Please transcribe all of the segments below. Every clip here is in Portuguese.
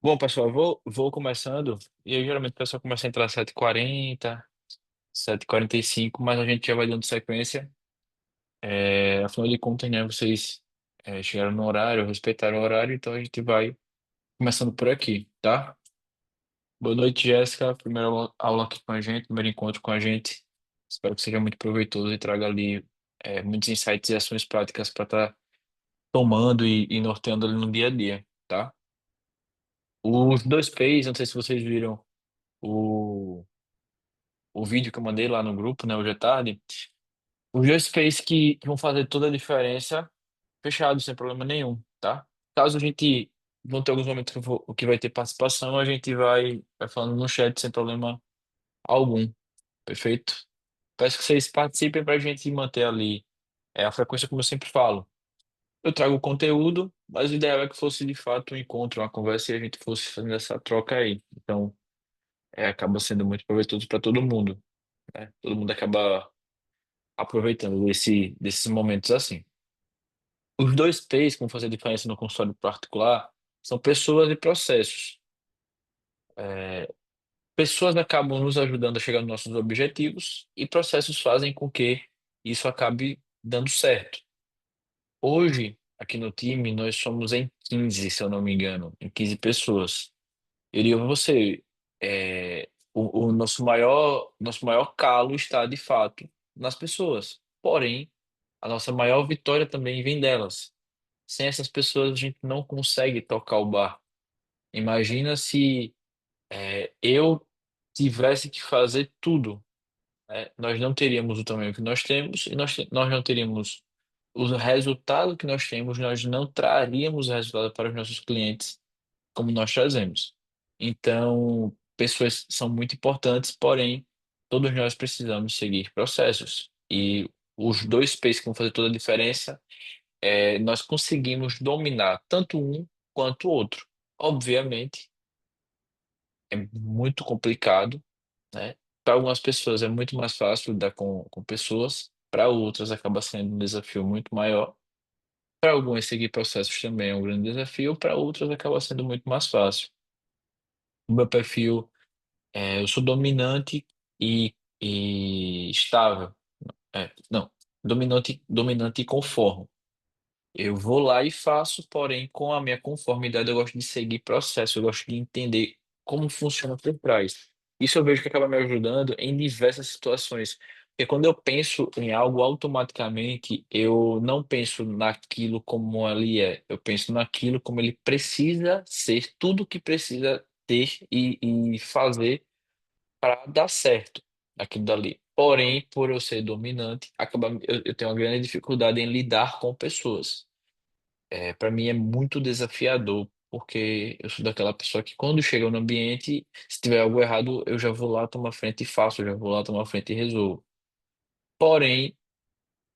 Bom, pessoal, vou começando. E aí, geralmente, o pessoal começa a entrar às 7h40, 7h45, mas a gente já vai dando sequência. Afinal de contas, né, vocês chegaram no horário, respeitaram o horário, então a gente vai começando por aqui, tá? Boa noite, Jéssica. Primeira aula aqui com a gente, primeiro encontro com a gente. Espero que seja muito proveitoso e traga ali muitos insights e ações práticas para estar tomando e norteando ali no dia a dia, tá? Os dois P's, não sei se vocês viram o o vídeo que eu mandei lá no grupo, né, hoje à tarde, os dois P's que vão fazer toda a diferença fechados, sem problema nenhum, tá? Caso a gente vão ter alguns momentos que vai ter participação, a gente vai falando no chat sem problema algum, perfeito? Peço que vocês participem para a gente manter ali a frequência, como eu sempre falo. Eu trago o conteúdo, mas o ideal é que fosse de fato um encontro, uma conversa e a gente fosse fazendo essa troca aí. Então, acaba sendo muito proveitoso para todo mundo, né? Todo mundo acaba aproveitando desses momentos assim. Os dois P's que vão fazer diferença no consultório particular são pessoas e processos. Pessoas acabam nos ajudando a chegar nos nossos objetivos e processos fazem com que isso acabe dando certo. Hoje, aqui no time, nós somos em 15, se eu não me engano, em 15 pessoas. Eu digo a você, o nosso maior calo está, de fato, nas pessoas. Porém, a nossa maior vitória também vem delas. Sem essas pessoas, a gente não consegue tocar o bar. Imagina se eu tivesse que fazer tudo, né? Nós não teríamos o tamanho que nós temos e nós não teríamos o resultado que nós temos, nós não traríamos o resultado para os nossos clientes como nós trazemos. Então, pessoas são muito importantes, porém, todos nós precisamos seguir processos. E os dois P's que vão fazer toda a diferença nós conseguimos dominar tanto um quanto o outro. Obviamente, é muito complicado, né? Para algumas pessoas é muito mais fácil lidar com pessoas, para outras acaba sendo um desafio muito maior. Para algumas, seguir processos também é um grande desafio, para outras acaba sendo muito mais fácil. O meu perfil, eu sou dominante e estável. Não, dominante e conformo. Eu vou lá e faço, porém, com a minha conformidade, eu gosto de seguir processo, eu gosto de entender como funciona por trás. Isso eu vejo que acaba me ajudando em diversas situações. Porque quando eu penso em algo, automaticamente eu não penso naquilo como ele é, eu penso naquilo como ele precisa ser, tudo que precisa ter e fazer para dar certo aquilo dali. Porém, por eu ser dominante, eu tenho uma grande dificuldade em lidar com pessoas. Para mim é muito desafiador, porque eu sou daquela pessoa que quando chega no ambiente, se tiver algo errado, eu já vou lá, tomo a frente e faço, eu já vou lá, tomo a frente e resolvo. Porém,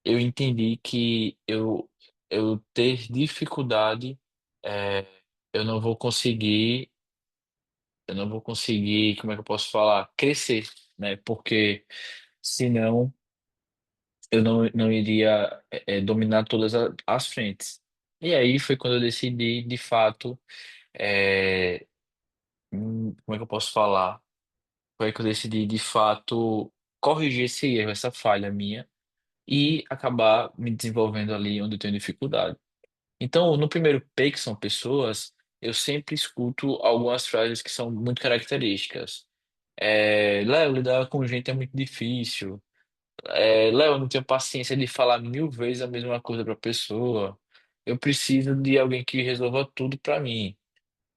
eu entendi que eu ter dificuldade, é, eu não vou conseguir, eu não vou conseguir, como é que eu posso falar? Crescer, né? Porque senão eu não iria, dominar todas as frentes. E aí foi quando eu decidi, de fato, é, como é que eu posso falar? Foi aí que eu decidi, de fato, corrigir esse erro, essa falha minha e acabar me desenvolvendo ali onde eu tenho dificuldade. Então, no primeiro P, que são pessoas, eu sempre escuto algumas frases que são muito características. Léo, lidar com gente é muito difícil. Léo, eu não tenho paciência de falar 1000 vezes a mesma coisa para a pessoa. Eu preciso de alguém que resolva tudo para mim.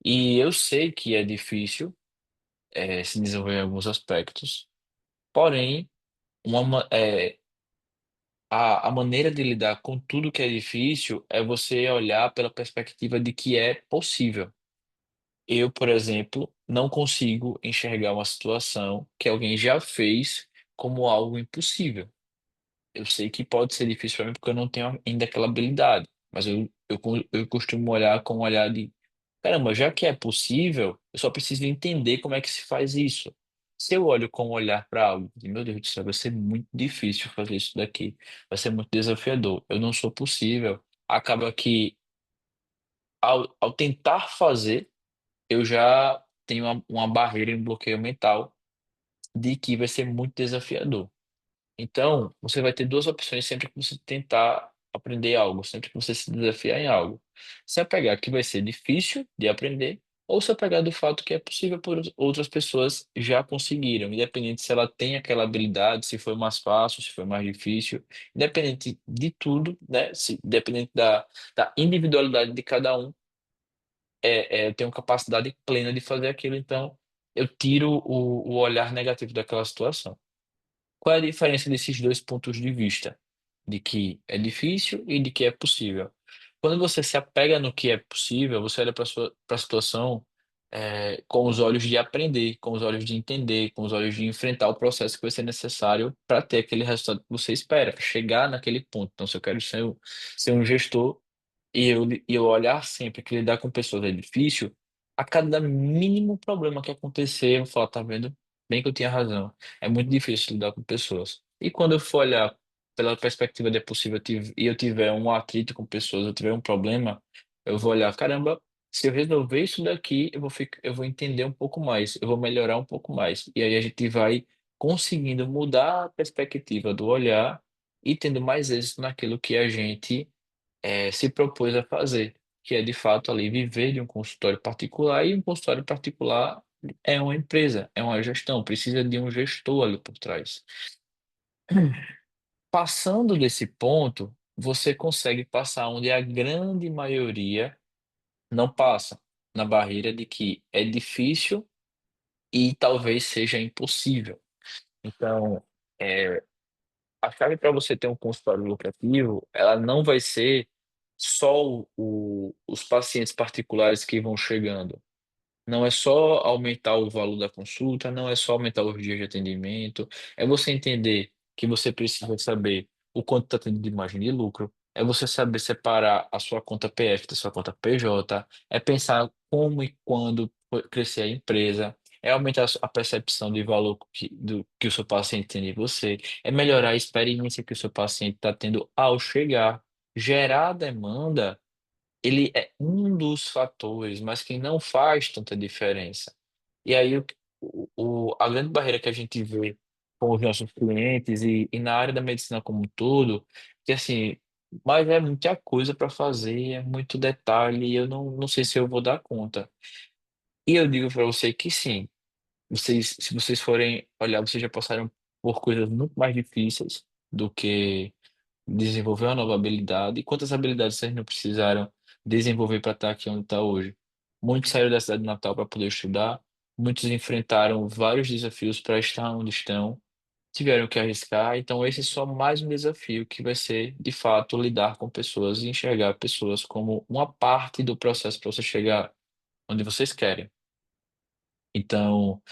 E eu sei que é difícil, se desenvolver em alguns aspectos. Porém, a maneira de lidar com tudo que é difícil é você olhar pela perspectiva de que é possível. Eu, por exemplo, não consigo enxergar uma situação que alguém já fez como algo impossível. Eu sei que pode ser difícil para mim porque eu não tenho ainda aquela habilidade, mas eu costumo olhar com um olhar de caramba, já que é possível, eu só preciso entender como é que se faz isso. Se eu olho com um olhar para algo, de meu Deus do céu, vai ser muito difícil fazer isso daqui, vai ser muito desafiador, eu não sou possível. Acaba que ao tentar fazer, eu já tenho uma barreira e um bloqueio mental de que vai ser muito desafiador. Então, você vai ter duas opções sempre que você tentar aprender algo, sempre que você se desafiar em algo. Se apegar que vai ser difícil de aprender, ou se apegar do fato que é possível por outras pessoas já conseguiram, independente se ela tem aquela habilidade, se foi mais fácil, se foi mais difícil, independente de tudo, né? Independente da individualidade de cada um, eu tenho capacidade plena de fazer aquilo, então eu tiro o olhar negativo daquela situação. Qual é a diferença desses dois pontos de vista? De que é difícil e de que é possível. Quando você se apega no que é possível, você olha para a situação com os olhos de aprender, com os olhos de entender, com os olhos de enfrentar o processo que vai ser necessário para ter aquele resultado que você espera, para chegar naquele ponto. Então, se eu quero ser um gestor, e eu olhar sempre que lidar com pessoas é difícil, a cada mínimo problema que acontecer, eu vou falar, tá vendo? Bem que eu tinha razão. É muito difícil lidar com pessoas. E quando eu for olhar pela perspectiva de é possível e eu tiver um atrito com pessoas, eu tiver um problema, eu vou olhar, caramba, se eu resolver isso daqui, eu vou entender um pouco mais, eu vou melhorar um pouco mais. E aí a gente vai conseguindo mudar a perspectiva do olhar e tendo mais êxito naquilo que a gente se propôs a fazer, que é de fato ali viver de um consultório particular, e um consultório particular é uma empresa, é uma gestão, precisa de um gestor ali por trás. Passando desse ponto, você consegue passar onde a grande maioria não passa, na barreira de que é difícil e talvez seja impossível. Então, é, a chave para você ter um consultório lucrativo, ela não vai ser só os pacientes particulares que vão chegando. Não é só aumentar o valor da consulta, não é só aumentar os dias de atendimento, é você entender que você precisa saber o quanto está tendo de margem de lucro, é você saber separar a sua conta PF da sua conta PJ, é pensar como e quando crescer a empresa, é aumentar a percepção de valor que o seu paciente tem de você, é melhorar a experiência que o seu paciente está tendo ao chegar, gerar demanda. Ele é um dos fatores, mas que não faz tanta diferença. E aí, a grande barreira que a gente vê com os nossos clientes e na área da medicina como um todo, que assim, mas é muita coisa para fazer, é muito detalhe, e eu não sei se eu vou dar conta. E eu digo para você que sim, se vocês forem olhar, vocês já passaram por coisas muito mais difíceis do que desenvolver uma nova habilidade. E quantas habilidades vocês não precisaram desenvolver para estar aqui onde está hoje? Muitos saíram da cidade de Natal para poder estudar, muitos enfrentaram vários desafios para estar onde estão, tiveram que arriscar. Então, esse é só mais um desafio que vai ser, de fato, lidar com pessoas e enxergar pessoas como uma parte do processo para você chegar onde vocês querem. Então,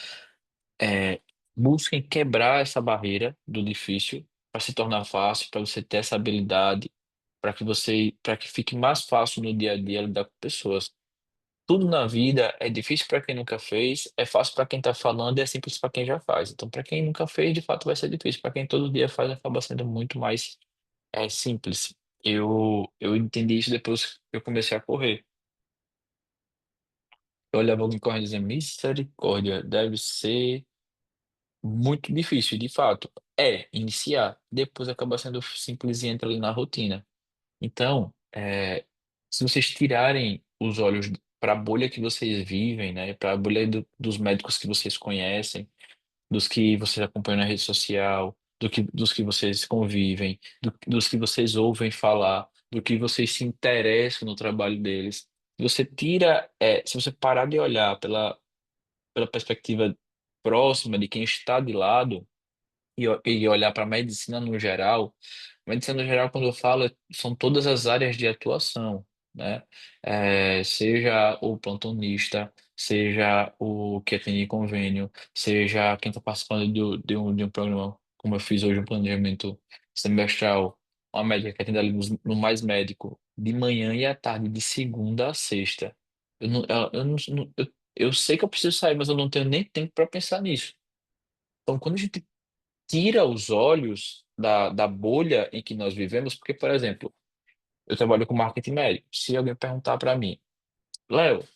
é, busquem quebrar essa barreira do difícil para se tornar fácil, para você ter essa habilidade, para que fique mais fácil no dia a dia lidar com pessoas. Tudo na vida é difícil para quem nunca fez, é fácil para quem está falando e é simples para quem já faz. Então, para quem nunca fez, de fato vai ser difícil. Para quem todo dia faz, acaba sendo muito mais simples. Eu entendi isso depois que eu comecei a correr. Eu olhava alguém correndo e dizia, misericórdia, deve ser muito difícil, de fato. É iniciar, depois acaba sendo simples e entra ali na rotina. Então, se vocês tirarem os olhos para a bolha que vocês vivem, né, para a bolha dos médicos que vocês conhecem, dos que vocês acompanham na rede social, dos que vocês convivem, dos que vocês ouvem falar, do que vocês se interessam no trabalho deles, se você parar de olhar pela perspectiva próxima de quem está de lado e olhar para a medicina no geral, quando eu falo, são todas as áreas de atuação, né? Seja o plantonista, seja o que atende em convênio, seja quem está participando de um programa, como eu fiz hoje, um planejamento semestral, uma médica que atende ali no Mais Médico, de manhã e à tarde, de segunda a sexta. Eu sei que eu preciso sair, mas eu não tenho nem tempo para pensar nisso. Então, quando a gente tira os olhos da bolha em que nós vivemos, porque, por exemplo, eu trabalho com marketing médico. Se alguém perguntar para mim, Léo,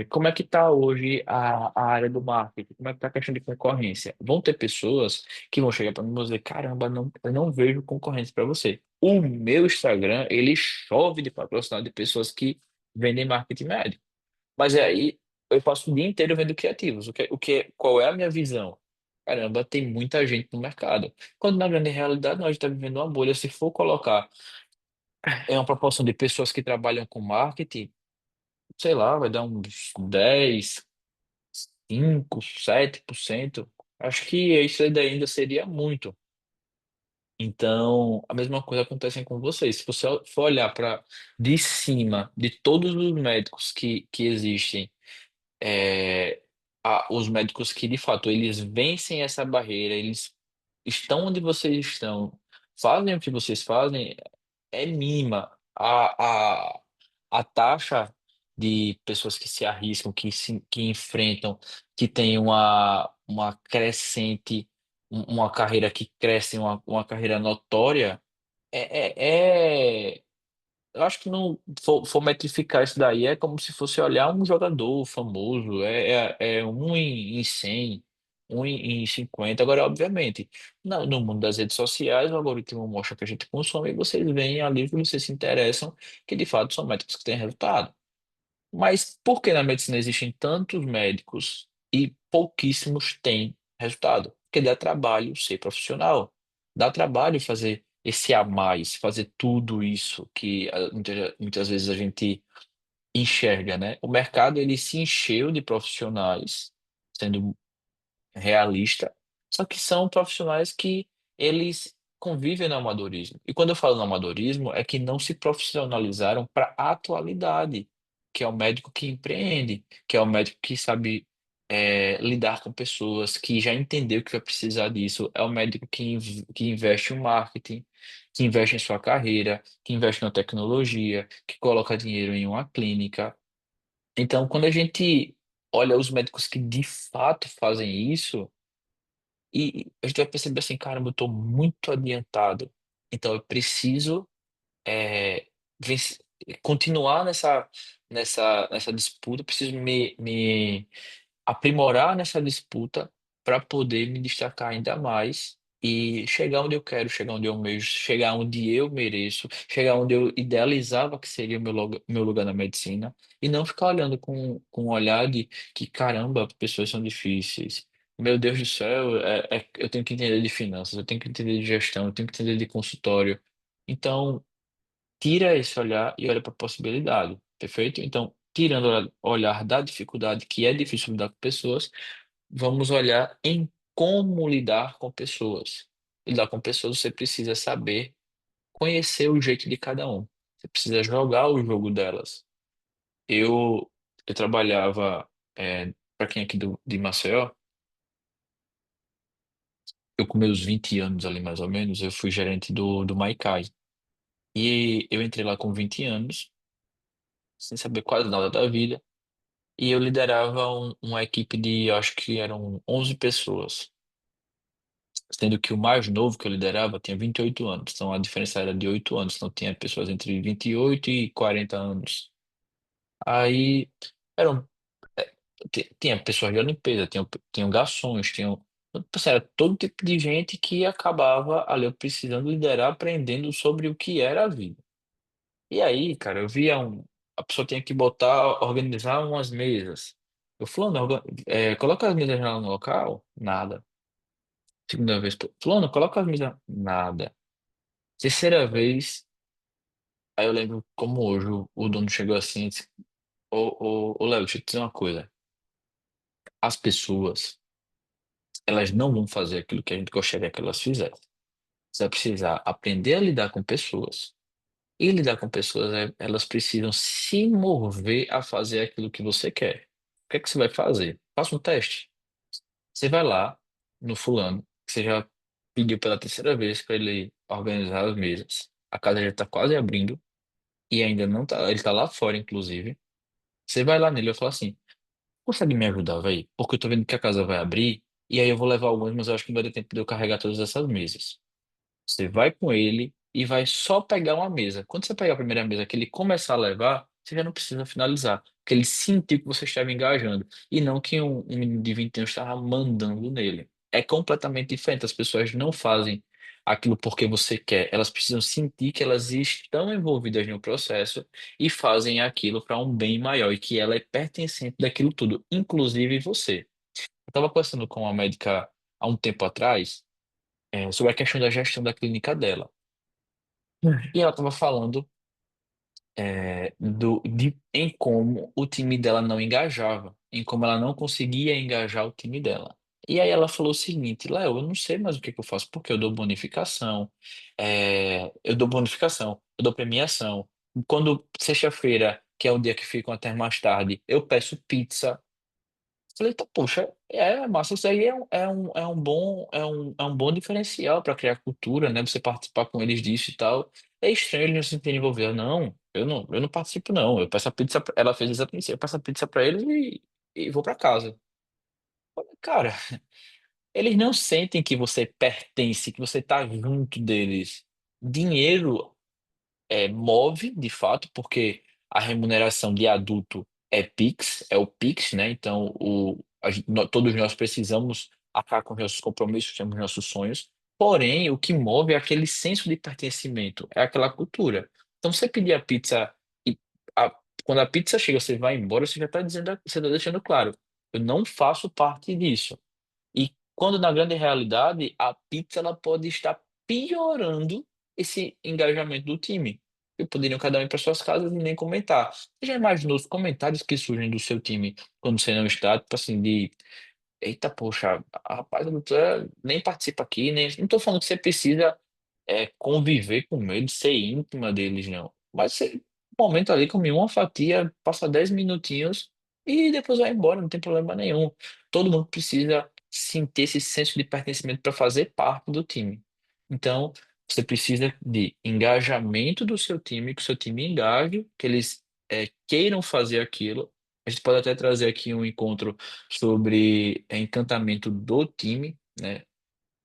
Como é que está hoje a área do marketing? Como é que está a questão de concorrência? Vão ter pessoas que vão chegar para mim e vão dizer, caramba, não, eu não vejo concorrência para você. O meu Instagram, ele chove de patrocinado de pessoas que vendem marketing médico. Mas é aí eu passo o dia inteiro vendo criativos. Qual é a minha visão? Caramba, tem muita gente no mercado. Quando na grande realidade nós estamos vivendo uma bolha. Se for colocar uma proporção de pessoas que trabalham com marketing, sei lá, vai dar uns 10, 5, 7%. Acho que isso ainda seria muito. Então, a mesma coisa acontece com vocês. Se você for olhar para de cima de todos os médicos que existem, é, os médicos que de fato eles vencem essa barreira, eles estão onde vocês estão, fazem o que vocês fazem, é mínima. A taxa de pessoas que se arriscam, que enfrentam, que têm uma crescente, uma carreira que cresce, uma carreira notória, é eu acho que não for metrificar isso daí é como se fosse olhar um jogador famoso, é um em 100, um em 50. Agora, obviamente, no mundo das redes sociais, o algoritmo mostra que a gente consome e vocês veem ali que vocês se interessam, que de fato são métricas que têm resultado. Mas por que na medicina existem tantos médicos e pouquíssimos têm resultado? Porque dá trabalho ser profissional. Dá trabalho fazer esse a mais, fazer tudo isso que muitas vezes a gente enxerga, né? O mercado ele se encheu de profissionais, sendo realista, só que são profissionais que eles convivem no amadorismo. E quando eu falo no amadorismo, é que não se profissionalizaram para a atualidade, que é o médico que empreende, que é o médico que sabe lidar com pessoas, que já entendeu que vai precisar disso, é o médico que investe em marketing, que investe em sua carreira, que investe na tecnologia, que coloca dinheiro em uma clínica. Então, quando a gente olha os médicos que de fato fazem isso, e a gente vai perceber assim, caramba, eu estou muito adiantado. Então eu preciso é, vencer- continuar nessa disputa, eu preciso me aprimorar nessa disputa para poder me destacar ainda mais e chegar onde eu quero, chegar onde eu almejo, chegar onde eu mereço, chegar onde eu idealizava que seria o meu lugar na medicina e não ficar olhando com um olhar de que, caramba, pessoas são difíceis. Meu Deus do céu, eu tenho que entender de finanças, eu tenho que entender de gestão, eu tenho que entender de consultório. Então, tira esse olhar e olha para a possibilidade, perfeito? Então, tirando o olhar da dificuldade, que é difícil lidar com pessoas, vamos olhar em como lidar com pessoas. Lidar com pessoas, você precisa saber conhecer o jeito de cada um. Você precisa jogar o jogo delas. Eu trabalhava, para quem é aqui de Maceió, eu com meus 20 anos ali mais ou menos, eu fui gerente do Maikai. E eu entrei lá com 20 anos, sem saber quase nada da vida. E eu liderava uma equipe de, eu acho que eram 11 pessoas, sendo que o mais novo que eu liderava tinha 28 anos, então a diferença era de 8 anos, então tinha pessoas entre 28 e 40 anos. Aí eram, tinha pessoas de limpeza, tinham garçons, tipo assim, era todo tipo de gente que acabava ali eu precisando liderar, aprendendo sobre o que era a vida. E aí, cara, a pessoa tinha que organizar umas mesas. Eu fulano, coloca as mesas lá no local, nada. Segunda vez, fulano, coloca as mesas, nada. Terceira vez, aí eu lembro como hoje o dono chegou assim e disse, ô Léo, deixa eu te dizer uma coisa. As pessoas, elas não vão fazer aquilo que a gente gostaria que elas fizessem. Você vai precisar aprender a lidar com pessoas. E lidar com pessoas, elas precisam se mover a fazer aquilo que você quer. O que é que você vai fazer? Faça um teste. Você vai lá no fulano, que você já pediu pela terceira vez para ele organizar as mesas. A casa já está quase abrindo e ainda não tá. Ele está lá fora, inclusive. Você vai lá nele e fala assim: consegue me ajudar, velho? Porque eu tô vendo que a casa vai abrir e aí eu vou levar algumas, mas eu acho que não vai dar tempo de eu carregar todas essas mesas. Você vai com ele e vai só pegar uma mesa. Quando você pegar a primeira mesa que ele começar a levar, você já não precisa finalizar. Porque ele sentiu que você estava engajando. E não que um menino de 20 anos estava mandando nele. É completamente diferente. As pessoas não fazem aquilo porque você quer. Elas precisam sentir que elas estão envolvidas no processo e fazem aquilo para um bem maior e que ela é pertencente daquilo tudo, inclusive você. Eu estava conversando com uma médica há um tempo atrás, sobre a questão da gestão da clínica dela. E ela estava falando em como o time dela não engajava, em como ela não conseguia engajar o time dela. E aí ela falou o seguinte, Léo, eu não sei mais o que que eu faço, porque eu dou premiação. Quando sexta-feira, que é o dia que ficam até mais tarde, eu peço pizza. Falei, tá, poxa, massa, isso aí é um bom diferencial para criar cultura, né? Você participar com eles disso e tal. É estranho eles não se sentirem envolvidos. Não, eu não participo, não. Eu peço a pizza, ela fez exatamente isso. Eu peço a pizza para eles e vou para casa. Falei, cara, eles não sentem que você pertence, que você tá junto deles. Dinheiro move, de fato, porque a remuneração de adulto é o Pix, né? Então, todos nós precisamos acabar com os nossos compromissos, temos nossos sonhos. Porém, o que move é aquele senso de pertencimento, é aquela cultura. Então, você pedir a pizza e a- quando a pizza chega, você vai embora, você já está dizendo, você está deixando claro, eu não faço parte disso. E quando na grande realidade a pizza ela pode estar piorando esse engajamento do time. E poderiam cada um ir para suas casas e nem comentar. Você já imaginou os comentários que surgem do seu time quando você não está, tipo assim, de eita, poxa, a rapaz, nem participa aqui, nem. Não estou falando que você precisa conviver com eles, ser íntima deles, não. Mas você, um momento ali, comer uma fatia, passa 10 minutinhos e depois vai embora, não tem problema nenhum. Todo mundo precisa sentir esse senso de pertencimento para fazer parte do time. Então, você precisa de engajamento do seu time, que o seu time engaje, que eles queiram fazer aquilo. A gente pode até trazer aqui um encontro sobre encantamento do time, né?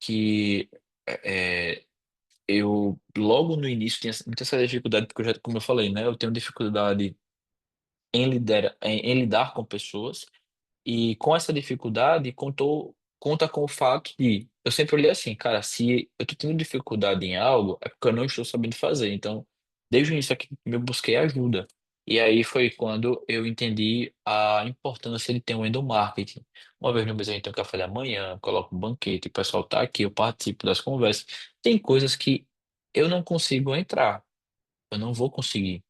Que é, eu logo no início tinha muita essa dificuldade, porque como eu falei, né? Eu tenho dificuldade em lidar com pessoas. E com essa dificuldade, conta com o fato de eu sempre olhei assim, cara, se eu tô tendo dificuldade em algo, é porque eu não estou sabendo fazer. Então, desde o início aqui, eu busquei ajuda. E aí foi quando eu entendi a importância de ter um endomarketing. Uma vez no mês a gente tem um café da manhã, coloco um banquete, o pessoal tá aqui, eu participo das conversas. Tem coisas que eu não consigo entrar, eu não vou conseguir.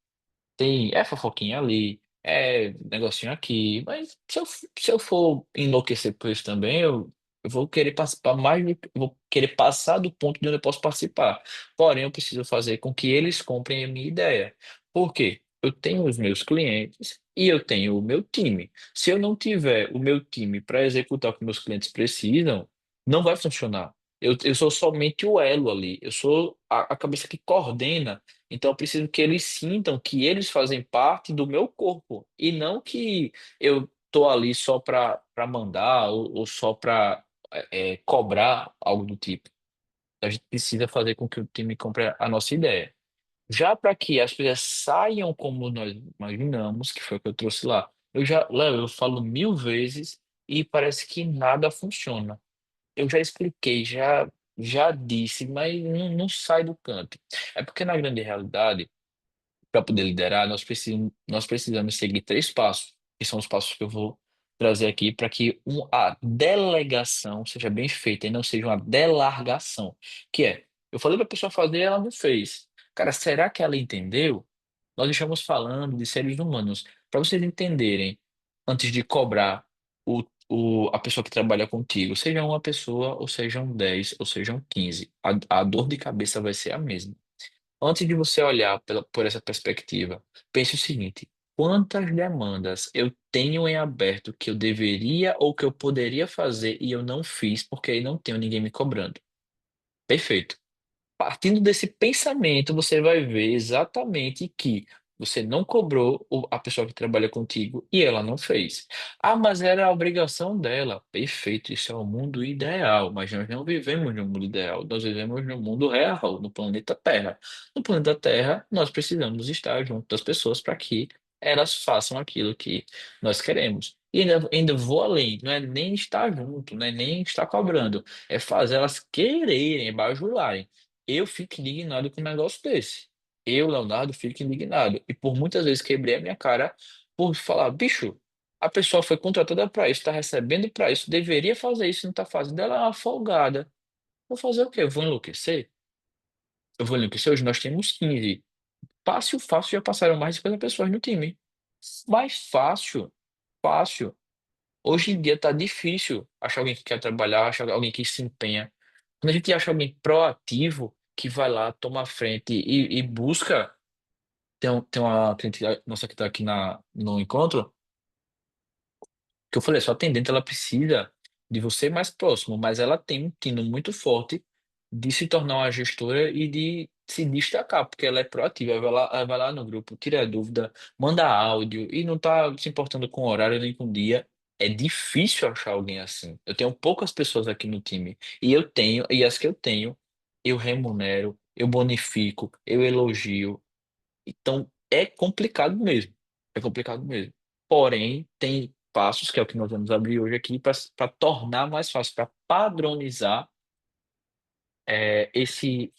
É fofoquinha ali, é negocinho aqui, mas se eu for enlouquecer por isso também, eu vou querer participar vou querer passar do ponto de onde eu posso participar. Porém, eu preciso fazer com que eles comprem a minha ideia. Por quê? Eu tenho os meus clientes e eu tenho o meu time. Se eu não tiver o meu time para executar o que meus clientes precisam, não vai funcionar. Eu sou somente o elo ali, eu sou a cabeça que coordena, então eu preciso que eles sintam que eles fazem parte do meu corpo e não que eu tô ali só para mandar ou só para cobrar algo do tipo. A gente precisa fazer com que o time compre a nossa ideia. Já para que as coisas saiam como nós imaginamos, que foi o que eu trouxe lá, Léo, eu falo 1000 vezes e parece que nada funciona. Eu já expliquei, já disse, mas não sai do canto. É porque na grande realidade para poder liderar, nós precisamos seguir 3 passos, que são os passos que eu vou trazer aqui para que a delegação seja bem feita e não seja uma delargação. Que é, eu falei para a pessoa fazer, ela não fez. Cara, será que ela entendeu? Nós estamos falando de seres humanos. Para vocês entenderem, antes de cobrar a pessoa que trabalha contigo, seja uma pessoa, ou sejam 10, ou sejam 15, a dor de cabeça vai ser a mesma. Antes de você olhar por essa perspectiva, pense o seguinte: quantas demandas eu tenho em aberto que eu deveria ou que eu poderia fazer e eu não fiz porque aí não tenho ninguém me cobrando? Perfeito. Partindo desse pensamento, você vai ver exatamente que você não cobrou a pessoa que trabalha contigo e ela não fez. Ah, mas era a obrigação dela. Perfeito, isso é o mundo ideal, mas nós não vivemos no mundo ideal, nós vivemos no mundo real, no planeta Terra. No planeta Terra, nós precisamos estar junto das pessoas para que elas façam aquilo que nós queremos. E ainda vou além, não é nem estar junto, não é nem estar cobrando, é fazer elas quererem, bajularem. Eu fico indignado com um negócio desse. Eu, Leonardo, fico indignado. E por muitas vezes quebrei a minha cara por falar, bicho, a pessoa foi contratada para isso, está recebendo para isso, deveria fazer isso, não está fazendo, ela é uma folgada. Vou fazer o quê? Eu vou enlouquecer? Eu vou enlouquecer? Hoje nós temos 15. Fácil, fácil, já passaram mais de 50 pessoas no time. Mais fácil, fácil. Hoje em dia tá difícil achar alguém que quer trabalhar, achar alguém que se empenha. Quando a gente acha alguém proativo, que vai lá, toma a frente e busca. Tem uma cliente nossa que está aqui no encontro, que eu falei, sua atendente ela precisa de você mais próximo, mas ela tem um tino muito forte de se tornar uma gestora e de se destacar, porque ela é proativa, ela vai lá no grupo, tira a dúvida, manda áudio e não tá se importando com o horário nem com o dia. É difícil achar alguém assim. Eu tenho poucas pessoas aqui no time e eu tenho, e as que eu tenho, eu remunero, eu bonifico, eu elogio. Então, é complicado mesmo. É complicado mesmo. Porém, tem passos, que é o que nós vamos abrir hoje aqui, para tornar mais fácil, para padronizar esses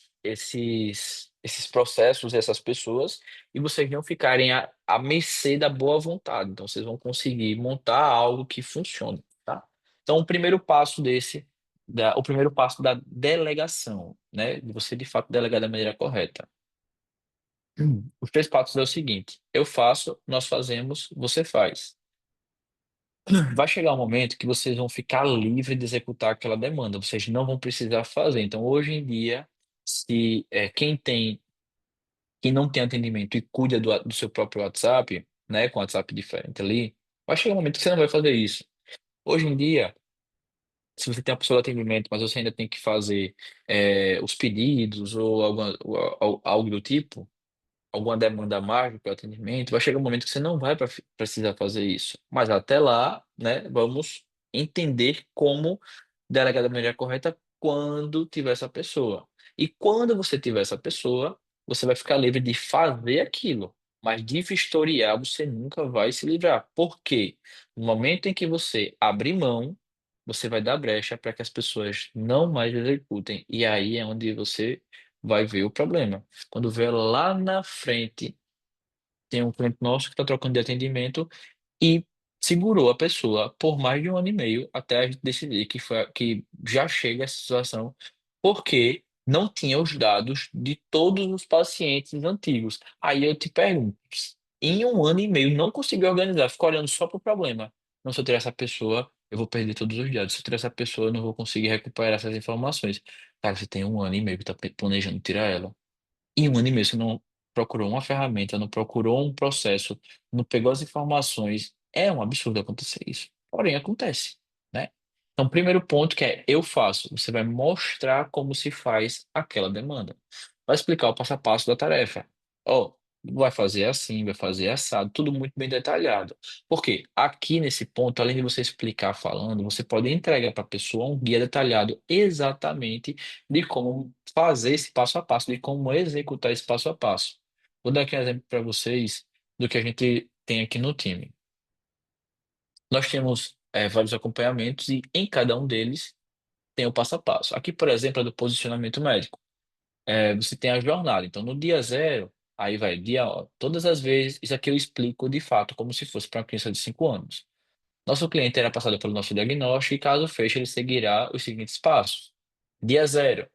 processos, essas pessoas, e vocês não ficarem à mercê da boa vontade. Então, vocês vão conseguir montar algo que funcione, tá? Então, o primeiro passo da delegação, né? De você, de fato, delegar da maneira correta. Os três passos é o seguinte: eu faço, nós fazemos, você faz. Vai chegar um momento que vocês vão ficar livres de executar aquela demanda, vocês não vão precisar fazer. Então, hoje em dia, se quem não tem atendimento e cuida do seu próprio WhatsApp, né, com WhatsApp diferente ali, vai chegar um momento que você não vai fazer isso. Hoje em dia, se você tem a pessoa de atendimento, mas você ainda tem que fazer os pedidos ou algo do tipo, alguma demanda mais para o atendimento, vai chegar um momento que você não vai precisar fazer isso. Mas até lá, né, vamos entender como delegar da maneira correta quando tiver essa pessoa. E quando você tiver essa pessoa, você vai ficar livre de fazer aquilo. Mas de vistoriar, você nunca vai se livrar. Por quê? No momento em que você abrir mão, você vai dar brecha para que as pessoas não mais executem. E aí é onde você vai ver o problema. Quando vê lá na frente, tem um cliente nosso que está trocando de atendimento e segurou a pessoa por mais de um ano e meio até a gente decidir que já chega essa situação, porque não tinha os dados de todos os pacientes antigos. Aí eu te pergunto, em um ano e meio não conseguiu organizar, ficou olhando só para o problema. Não, se eu tirar essa pessoa, eu vou perder todos os dados. Se eu tirar essa pessoa, eu não vou conseguir recuperar essas informações. Cara, você tem um ano e meio que está planejando tirar ela. Em um ano e meio, você não procurou uma ferramenta, não procurou um processo, não pegou as informações. É um absurdo acontecer isso. Porém, acontece, né? Então, primeiro ponto que é eu faço. Você vai mostrar como se faz aquela demanda. Vai explicar o passo a passo da tarefa. Ó, vai fazer assim, vai fazer assado, tudo muito bem detalhado. Porque aqui nesse ponto, além de você explicar falando, você pode entregar para a pessoa um guia detalhado exatamente de como fazer esse passo a passo, de como executar esse passo a passo. Vou dar aqui um exemplo para vocês do que a gente tem aqui no time. Nós temos vários acompanhamentos e em cada um deles tem o passo a passo. Aqui, por exemplo, é do posicionamento médico. Você tem a jornada. Então, no dia zero, aí vai dia, ó, todas as vezes, isso aqui eu explico de fato, como se fosse para uma criança de 5 anos. Nosso cliente terá passado pelo nosso diagnóstico e, caso feche, ele seguirá os seguintes passos. Dia zero.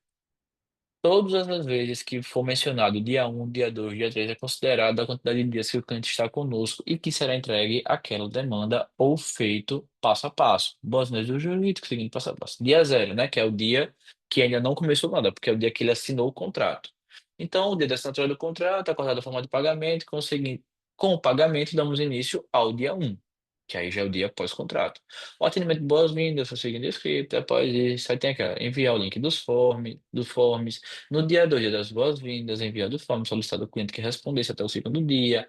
Todas as vezes que for mencionado dia um, dia 2, dia 3 é considerado a quantidade de dias que o cliente está conosco e que será entregue aquela demanda ou feito passo a passo. Boas-vindas do jurídico, seguindo passo a passo. Dia zero, né? Que é o dia que ainda não começou nada, porque é o dia que ele assinou o contrato. Então, o dia da assinatura do contrato, acordada a forma de pagamento, com o pagamento, damos início ao dia um, que aí já é o dia pós-contrato. O atendimento de boas-vindas, foi seguindo o script, após isso, aí tem aquela, enviar o link dos forms, no dia 2, dia das boas-vindas, enviado o form, solicitado o cliente que respondesse até o segundo dia.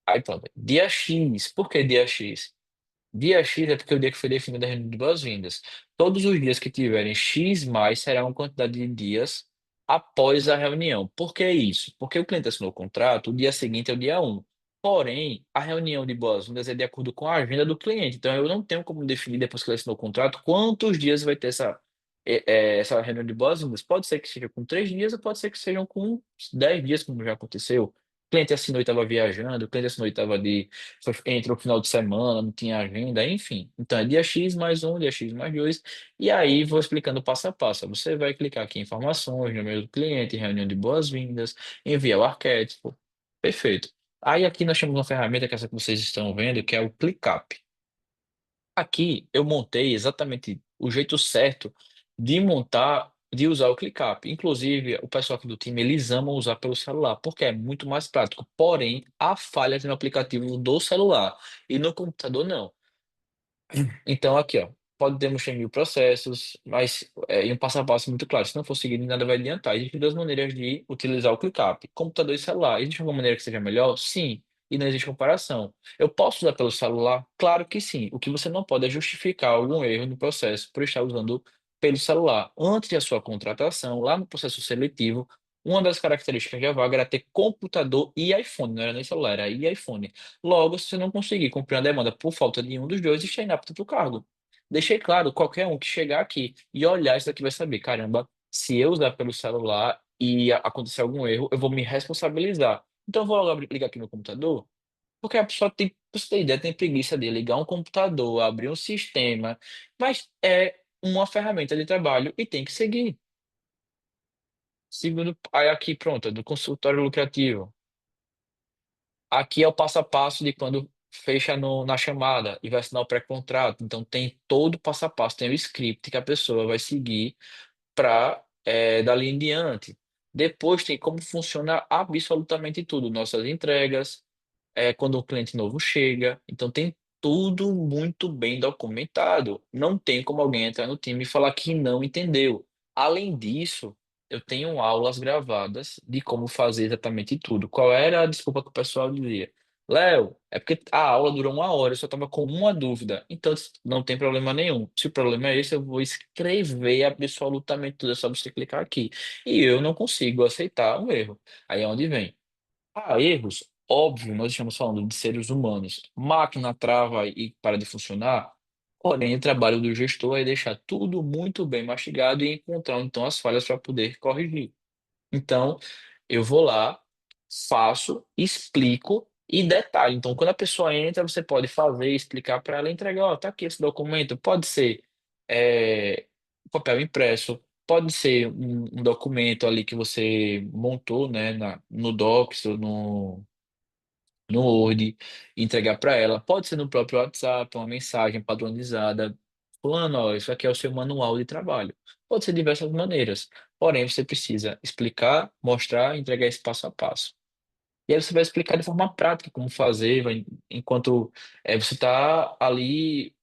Aí pronto. Dia X. Por que dia X? Dia X é porque é o dia que foi definido a reunião de boas-vindas. Todos os dias que tiverem X mais será uma quantidade de dias após a reunião. Por que isso? Porque o cliente assinou o contrato, o dia seguinte é o dia um. Porém, a reunião de boas-vindas é de acordo com a agenda do cliente. Então, eu não tenho como definir, depois que ele assinou o contrato, quantos dias vai ter essa reunião de boas-vindas. Pode ser que seja com 3 dias, ou pode ser que sejam com 10 dias, como já aconteceu. O cliente assinou e estava viajando, o cliente assinou e estava entrou no final de semana, não tinha agenda, enfim. Então, é dia X mais um, dia X mais dois. E aí, vou explicando passo a passo. Você vai clicar aqui em informações, número do cliente, reunião de boas-vindas, enviar o arquétipo. Perfeito. Aí aqui nós temos uma ferramenta que é essa que vocês estão vendo, que é o ClickUp. Aqui eu montei exatamente o jeito certo de montar, de usar o ClickUp. Inclusive, o pessoal aqui do time, eles amam usar pelo celular, porque é muito mais prático. Porém, há falhas no aplicativo do celular e no computador não. Então, aqui, ó, podemos ter mil processos, mas em um passo a passo muito claro. Se não for seguido, nada vai adiantar. Existem duas maneiras de utilizar o ClickUp: computador e celular. Existe alguma maneira que seja melhor? Sim, e não existe comparação. Eu posso usar pelo celular? Claro que sim. O que você não pode é justificar algum erro no processo por estar usando pelo celular. Antes da sua contratação, lá no processo seletivo, uma das características da vaga era ter computador e iPhone, não era nem celular, era e iPhone. Logo, se você não conseguir cumprir a demanda por falta de um dos dois, está inapto para o cargo. Deixei claro, qualquer um que chegar aqui e olhar isso daqui vai saber, caramba, se eu usar pelo celular e acontecer algum erro, eu vou me responsabilizar. Então eu vou logo ligar aqui no computador, porque a pessoa tem, pra você ter ideia, tem preguiça de ligar um computador, abrir um sistema, mas é uma ferramenta de trabalho e tem que seguir. Segundo, aí aqui pronto, do consultório lucrativo. Aqui é o passo a passo de quando fecha na chamada e vai assinar o pré-contrato. Então tem todo o passo a passo, tem o script que a pessoa vai seguir para dali em diante. Depois tem como funciona absolutamente tudo, nossas entregas, quando um cliente novo chega. Então tem tudo muito bem documentado. Não tem como alguém entrar no time e falar que não entendeu. Além disso, eu tenho aulas gravadas de como fazer exatamente tudo. Qual era a desculpa que o pessoal dizia? Léo, é porque a aula durou 1 hora, eu só estava com uma dúvida. Então, não tem problema nenhum. Se o problema é esse, eu vou escrever absolutamente tudo, é só você clicar aqui. E eu não consigo aceitar um erro. Aí é onde vem. Há erros, óbvio, nós estamos falando de seres humanos. Máquina trava e para de funcionar, porém, o trabalho do gestor é deixar tudo muito bem mastigado e encontrar então as falhas para poder corrigir. Então, eu vou lá, faço, explico e detalhe. Então, quando a pessoa entra, você pode fazer, explicar para ela, entregar, ó, tá aqui esse documento. Pode ser é, papel impresso, pode ser um documento ali que você montou, né, no Docs ou no Word, e entregar para ela. Pode ser no próprio WhatsApp, uma mensagem padronizada. Fulano, ó, isso aqui é o seu manual de trabalho. Pode ser de diversas maneiras. Porém, você precisa explicar, mostrar e entregar esse passo a passo. E aí você vai explicar de forma prática como fazer, enquanto você está ali,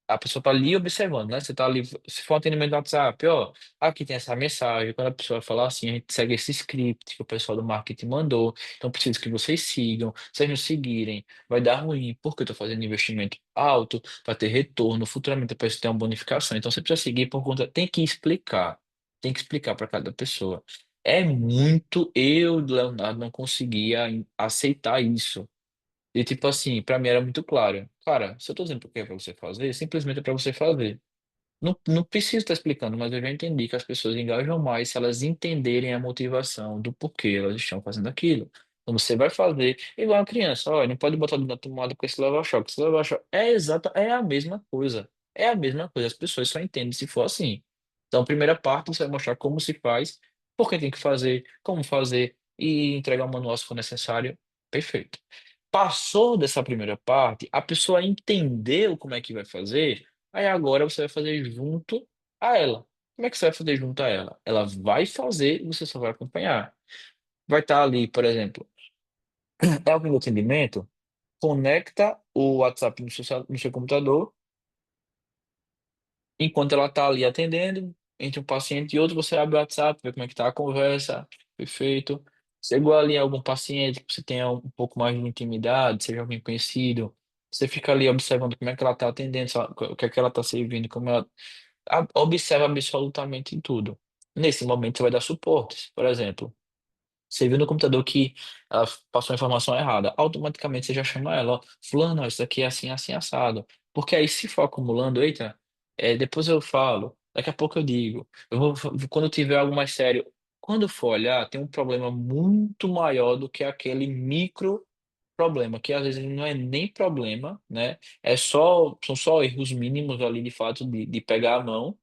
a pessoa está ali observando, né? Você está ali, se for um atendimento do WhatsApp, ó, aqui tem essa mensagem, quando a pessoa falar assim, a gente segue esse script que o pessoal do marketing mandou, então preciso que vocês sigam, se vocês não seguirem, vai dar ruim, porque eu estou fazendo investimento alto, para ter retorno, futuramente a pessoa tem uma bonificação, então você precisa seguir por conta, tem que explicar para cada pessoa. É muito. Eu, Leonardo, não conseguia aceitar isso. E, tipo assim, pra mim era muito claro. Cara, se eu tô dizendo que é pra você fazer, simplesmente é pra você fazer. Não, não preciso estar explicando, mas eu já entendi que as pessoas engajam mais se elas entenderem a motivação do porquê elas estão fazendo aquilo. Então você vai fazer, igual a criança, olha, não pode botar o dedo na tomada com esse lava-choque. Esse lava-choque é exato, é a mesma coisa. É a mesma coisa. As pessoas só entendem se for assim. Então, a primeira parte você vai mostrar como se faz, por que tem que fazer, como fazer e entregar o manual se for necessário. Perfeito. Passou dessa primeira parte, a pessoa entendeu como é que vai fazer. Aí agora você vai fazer junto a ela. Como é que você vai fazer junto a ela? Ela vai fazer e você só vai acompanhar. Vai estar ali, por exemplo, é alguém do atendimento, conecta o WhatsApp no seu computador, enquanto ela está ali atendendo, entre um paciente e outro, você abre o WhatsApp, vê como é que está a conversa. Perfeito. Chegou ali algum paciente que você tenha um pouco mais de intimidade, seja alguém conhecido, você fica ali observando como é que ela está atendendo, o que é que ela está servindo, como ela observa absolutamente tudo. Nesse momento, você vai dar suportes, por exemplo. Você viu no computador que ela passou a informação errada. Automaticamente você já chama ela, ó, fulano, ó, isso daqui é assim, assim, assado. Porque aí se for acumulando, eita, depois eu falo, daqui a pouco eu digo. Quando tiver algo mais sério, quando for olhar, tem um problema muito maior do que aquele micro problema, que às vezes não é nem problema, né? São só erros mínimos ali de fato de pegar a mão.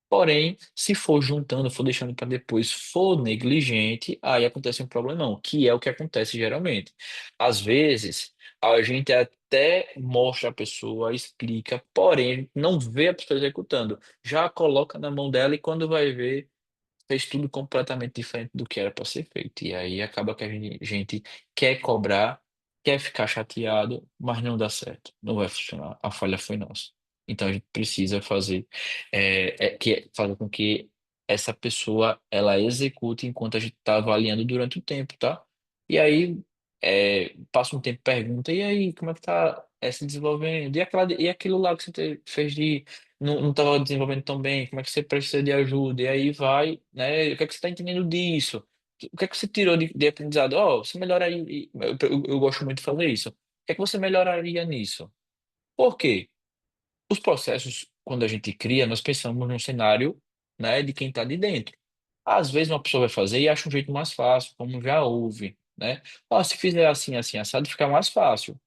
Porém, se for juntando, for deixando para depois, for negligente, aí acontece um problemão, que é o que acontece geralmente. Às vezes, a gente até mostra a pessoa, explica, porém, não vê a pessoa executando. Já coloca na mão dela e quando vai ver, fez tudo completamente diferente do que era para ser feito. E aí acaba que a gente quer cobrar, quer ficar chateado, mas não dá certo. Não vai funcionar. A falha foi nossa. Então a gente precisa fazer com que essa pessoa ela execute enquanto a gente está avaliando durante o tempo, tá? E aí passa um tempo, pergunta, e aí, como é que tá se desenvolvendo? E aquilo lá que você fez de não estava desenvolvendo tão bem, como é que você precisa de ajuda? E aí vai, né? O que é que você está entendendo disso? O que é que você tirou de aprendizado? Ó, você melhoraria. Eu gosto muito de fazer isso. O que é que você melhoraria nisso? Por quê? Os processos, quando a gente cria, nós pensamos num cenário, né, de quem está de dentro. Às vezes uma pessoa vai fazer e acha um jeito mais fácil, como já houve, né? Ó, se fizer assim, assim, assado, fica mais fácil.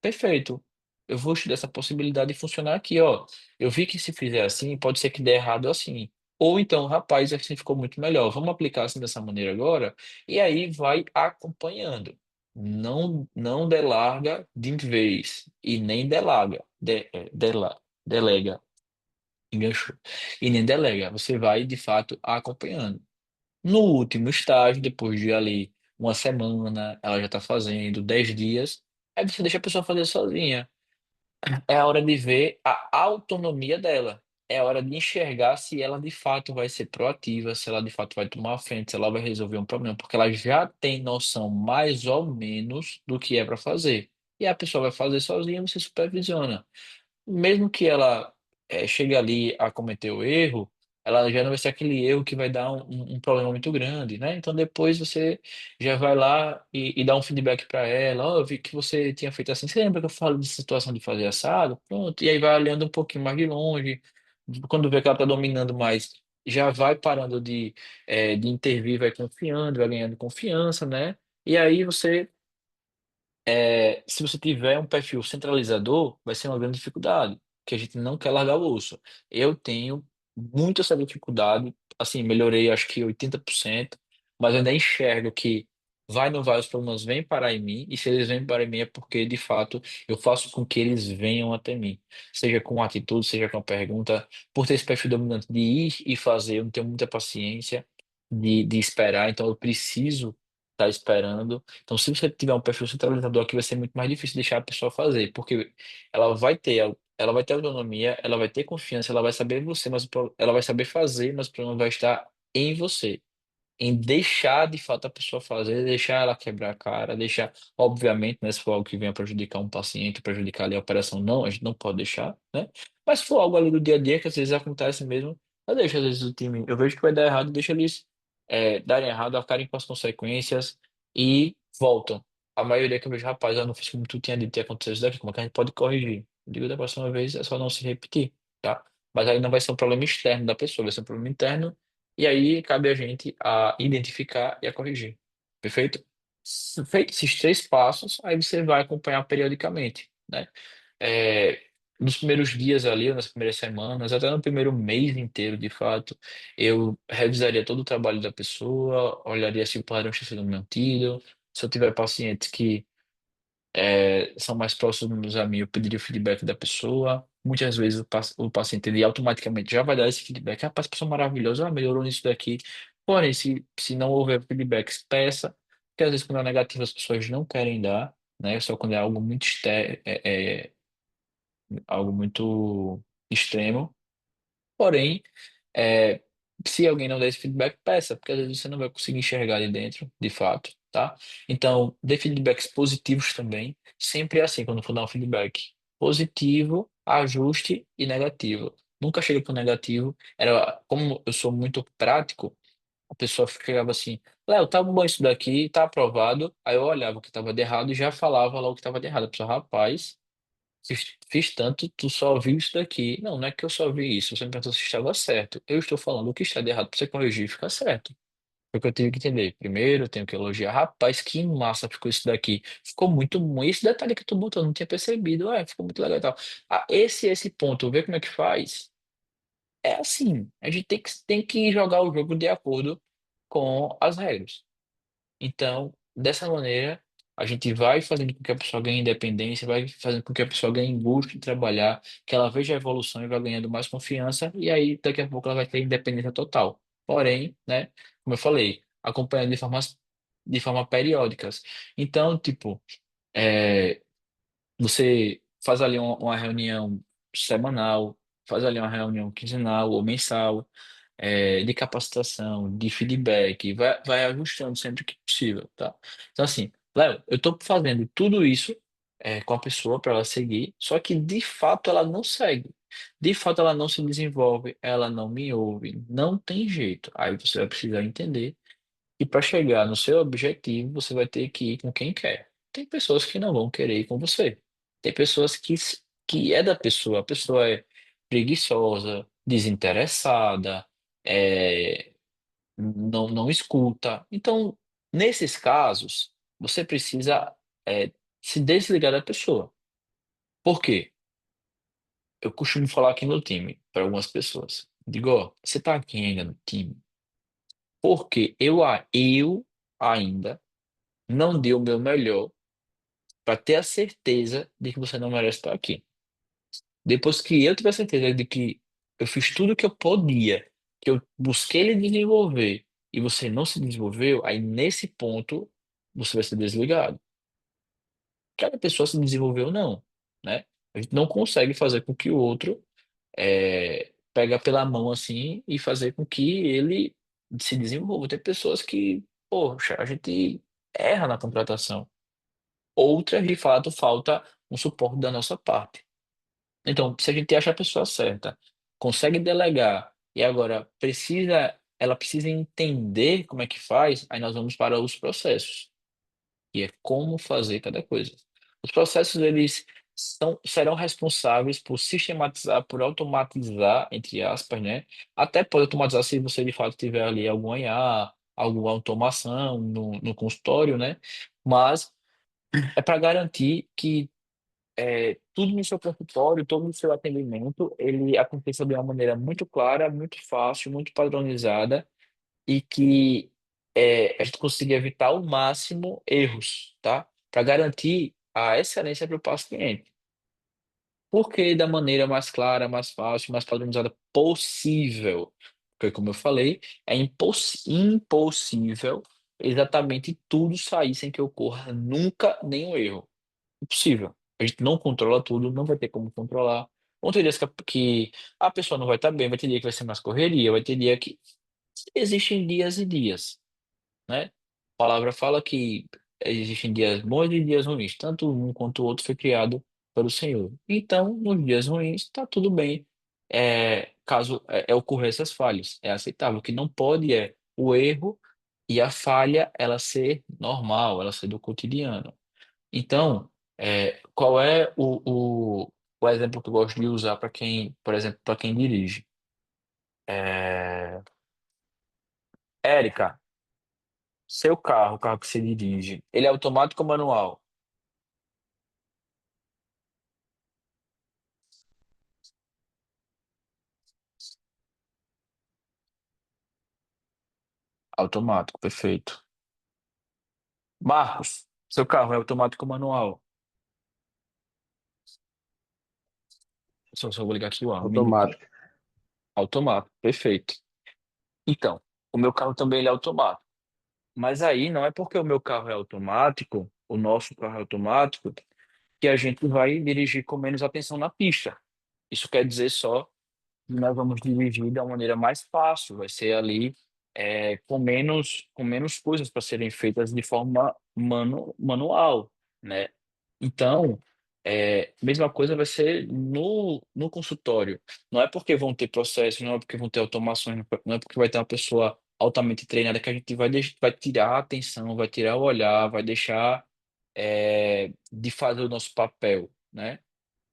Perfeito. Eu vou estudar essa possibilidade de funcionar aqui, ó. Eu vi que se fizer assim, pode ser que dê errado assim. Ou então, rapaz, assim ficou muito melhor. Vamos aplicar assim dessa maneira agora. E aí vai acompanhando. Não delarga de vez e nem delega, enganchou. E nem delega. Você vai de fato acompanhando. No último estágio, depois de ali uma semana, ela já está fazendo 10 dias. Aí você deixa a pessoa fazer sozinha. É a hora de ver a autonomia dela. É a hora de enxergar se ela de fato vai ser proativa, se ela de fato vai tomar a frente, se ela vai resolver um problema, porque ela já tem noção mais ou menos do que é para fazer. E a pessoa vai fazer sozinha, você supervisiona mesmo que ela chegue ali a cometer o erro, ela já não vai ser aquele erro que vai dar um problema muito grande, né? Então depois você já vai lá e dá um feedback para ela, ó, eu vi que você tinha feito assim, você lembra que eu falo de situação de fazer assado? Pronto, e aí vai olhando um pouquinho mais de longe, quando vê que ela está dominando mais, já vai parando de intervir, vai confiando, vai ganhando confiança, né? E aí você se você tiver um perfil centralizador, vai ser uma grande dificuldade, que a gente não quer largar o osso. Eu tenho muito essa dificuldade, assim, melhorei acho que 80%, mas eu ainda enxergo que vai ou não vai, os problemas vêm parar em mim, e se eles vêm parar em mim é porque, de fato, eu faço com que eles venham até mim. Seja com atitude, seja com a pergunta, por ter esse perfil dominante de ir e fazer, eu não tenho muita paciência de esperar, então eu preciso estar esperando. Então, se você tiver um perfil centralizador aqui, vai ser muito mais difícil deixar a pessoa fazer, porque ela vai ter autonomia, ela vai ter confiança, ela vai saber você, ela vai saber fazer, mas o problema vai estar em você, em deixar de fato a pessoa fazer, deixar ela quebrar a cara, deixar, obviamente, né, se for algo que venha prejudicar um paciente, prejudicar ali a operação, não, a gente não pode deixar, né? Mas se for algo ali do dia a dia, que às vezes acontece mesmo, eu deixo às vezes o time, eu vejo que vai dar errado, deixa eles darem errado, arcarem com as consequências e voltam. A maioria que eu vejo, rapaz, eu não fiz como tu tinha dito, ia acontecer isso daqui, como é que a gente pode corrigir? Eu digo da próxima vez, é só não se repetir, tá? Mas aí não vai ser um problema externo da pessoa, vai ser um problema interno e aí cabe a gente a identificar e a corrigir. Perfeito? Feito esses três passos, aí você vai acompanhar periodicamente, né? É, nos primeiros dias ali, ou nas primeiras semanas, até no primeiro mês inteiro, de fato, eu revisaria todo o trabalho da pessoa, olharia se o padrão está sendo mantido, se eu tiver pacientes que são mais próximos a mim, eu pediria o feedback da pessoa. Muitas vezes o paciente ele automaticamente já vai dar esse feedback. Rapaz, pessoa maravilhosa, melhorou nisso daqui. Porém, se não houver feedback, peça. Porque às vezes quando é negativo as pessoas não querem dar, né? Só quando é algo muito, algo muito extremo. Porém, é, se alguém não der esse feedback, peça, porque às vezes você não vai conseguir enxergar ali dentro, de fato, tá? Então, dê feedbacks positivos também. Sempre é assim, quando for dar um feedback. Positivo, ajuste e negativo. Nunca cheguei para o negativo. Era, como eu sou muito prático, a pessoa ficava assim. Léo, tá bom isso daqui, tá aprovado. Aí eu olhava o que estava de errado e já falava lá o que estava de errado. A pessoa, rapaz, fiz tanto, tu só viu isso daqui. Não, não é que eu só vi isso. Você me perguntou se estava certo. Eu estou falando o que está de errado para você corrigir e ficar certo. Porque eu tive que entender. Primeiro, eu tenho que elogiar. Rapaz, que massa ficou isso daqui. Ficou muito bom. E esse detalhe que tu botou, eu não tinha percebido. Ficou muito legal e tal. Ah, esse ponto, ver como é que faz. É assim, a gente tem que jogar o jogo de acordo com as regras. Então, dessa maneira, a gente vai fazendo com que a pessoa ganhe independência, vai fazendo com que a pessoa ganhe gosto de trabalhar, que ela veja a evolução e vai ganhando mais confiança, e aí daqui a pouco ela vai ter independência total. Porém, né, como eu falei, acompanhando de forma periódicas. Então, tipo, é, você faz ali uma reunião semanal, faz ali uma reunião quinzenal ou mensal, de capacitação, de feedback, vai ajustando sempre que possível, tá? Então, assim, Léo, eu estou fazendo tudo isso com a pessoa para ela seguir, só que de fato ela não segue. De fato ela não se desenvolve, ela não me ouve, não tem jeito. Aí você vai precisar entender e para chegar no seu objetivo, você vai ter que ir com quem quer. Tem pessoas que não vão querer ir com você. Tem pessoas que é da pessoa. A pessoa é preguiçosa, desinteressada, não escuta. Então, nesses casos, você precisa é, se desligar da pessoa. Por quê? Eu costumo falar aqui no time, para algumas pessoas. Digo, ó, você está aqui ainda no time porque eu ainda não dei o meu melhor para ter a certeza de que você não merece estar aqui. Depois que eu tiver certeza de que eu fiz tudo o que eu podia, que eu busquei lhe desenvolver e você não se desenvolveu, aí nesse ponto você vai ser desligado. Cada pessoa se desenvolveu ou não, né? A gente não consegue fazer com que o outro pega pela mão assim e fazer com que ele se desenvolva. Tem pessoas que, poxa, a gente erra na contratação. Outras, de fato, falta um suporte da nossa parte. Então, se a gente acha a pessoa certa, consegue delegar e agora ela precisa entender como é que faz, aí nós vamos para os processos, que é como fazer cada coisa. Os processos, eles serão responsáveis por sistematizar, por automatizar, entre aspas, né? Até pode automatizar se você de fato tiver ali algum IA, alguma automação no consultório, né? Mas é para garantir que tudo no seu consultório, todo no seu atendimento, ele aconteça de uma maneira muito clara, muito fácil, muito padronizada e que a gente consiga evitar ao máximo erros, tá? Para garantir a excelência para o paciente. Porque da maneira mais clara, mais fácil, mais padronizada possível. Porque, como eu falei, é impossível exatamente tudo sair sem que ocorra nunca nenhum erro. Impossível. A gente não controla tudo, não vai ter como controlar. Vão ter dias que a pessoa não vai estar bem, vai ter dia que vai ser mais correria, vai ter dia que existem dias e dias, né? A palavra fala que existem dias bons e dias ruins, tanto um quanto o outro foi criado pelo Senhor. Então, nos dias ruins, está tudo bem. Caso ocorra essas falhas, é aceitável. O que não pode é o erro e a falha ela ser normal, ela ser do cotidiano. Então, qual é o exemplo que eu gosto de usar para quem, por exemplo, para quem dirige? É, Érica, seu carro, o carro que você dirige, ele é automático ou manual? Automático, perfeito. Marcos, seu carro é automático ou manual? Só vou ligar aqui o ar, um minuto. Automático. Automático, perfeito. Então, o meu carro também ele é automático. Mas aí não é porque o meu carro é automático, o nosso carro é automático, que a gente vai dirigir com menos atenção na pista. Isso quer dizer só que nós vamos dirigir da maneira mais fácil, vai ser ali com menos coisas para serem feitas de forma manual, né? Então, mesma coisa vai ser no consultório. Não é porque vão ter processos, não é porque vão ter automações, não é porque vai ter uma pessoa altamente treinada que a gente vai tirar a atenção, vai tirar o olhar, vai deixar de fazer o nosso papel, né?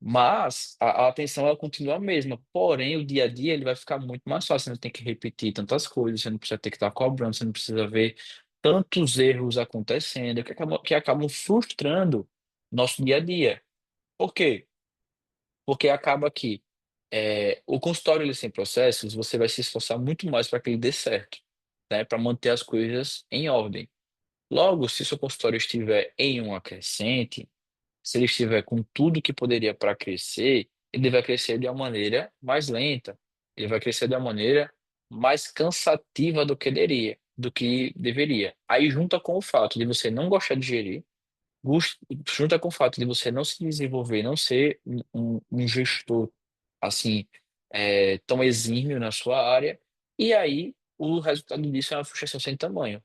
Mas a atenção ela continua a mesma, porém o dia a dia ele vai ficar muito mais fácil, você não tem que repetir tantas coisas, você não precisa ter que estar cobrando, você não precisa ver tantos erros acontecendo, que acabam frustrando nosso dia a dia. Por quê? Porque acaba que o consultório ele sem processos, você vai se esforçar muito mais para que ele dê certo, né? Para manter as coisas em ordem. Logo, se seu consultório estiver em uma crescente, se ele estiver com tudo que poderia para crescer, ele vai crescer de uma maneira mais lenta. Ele vai crescer de uma maneira mais cansativa do que deveria. Aí junta com o fato de você não gostar de gerir, junta com o fato de você não se desenvolver, não ser um gestor assim tão exímio na sua área, e aí o resultado disso é uma frustração sem tamanho.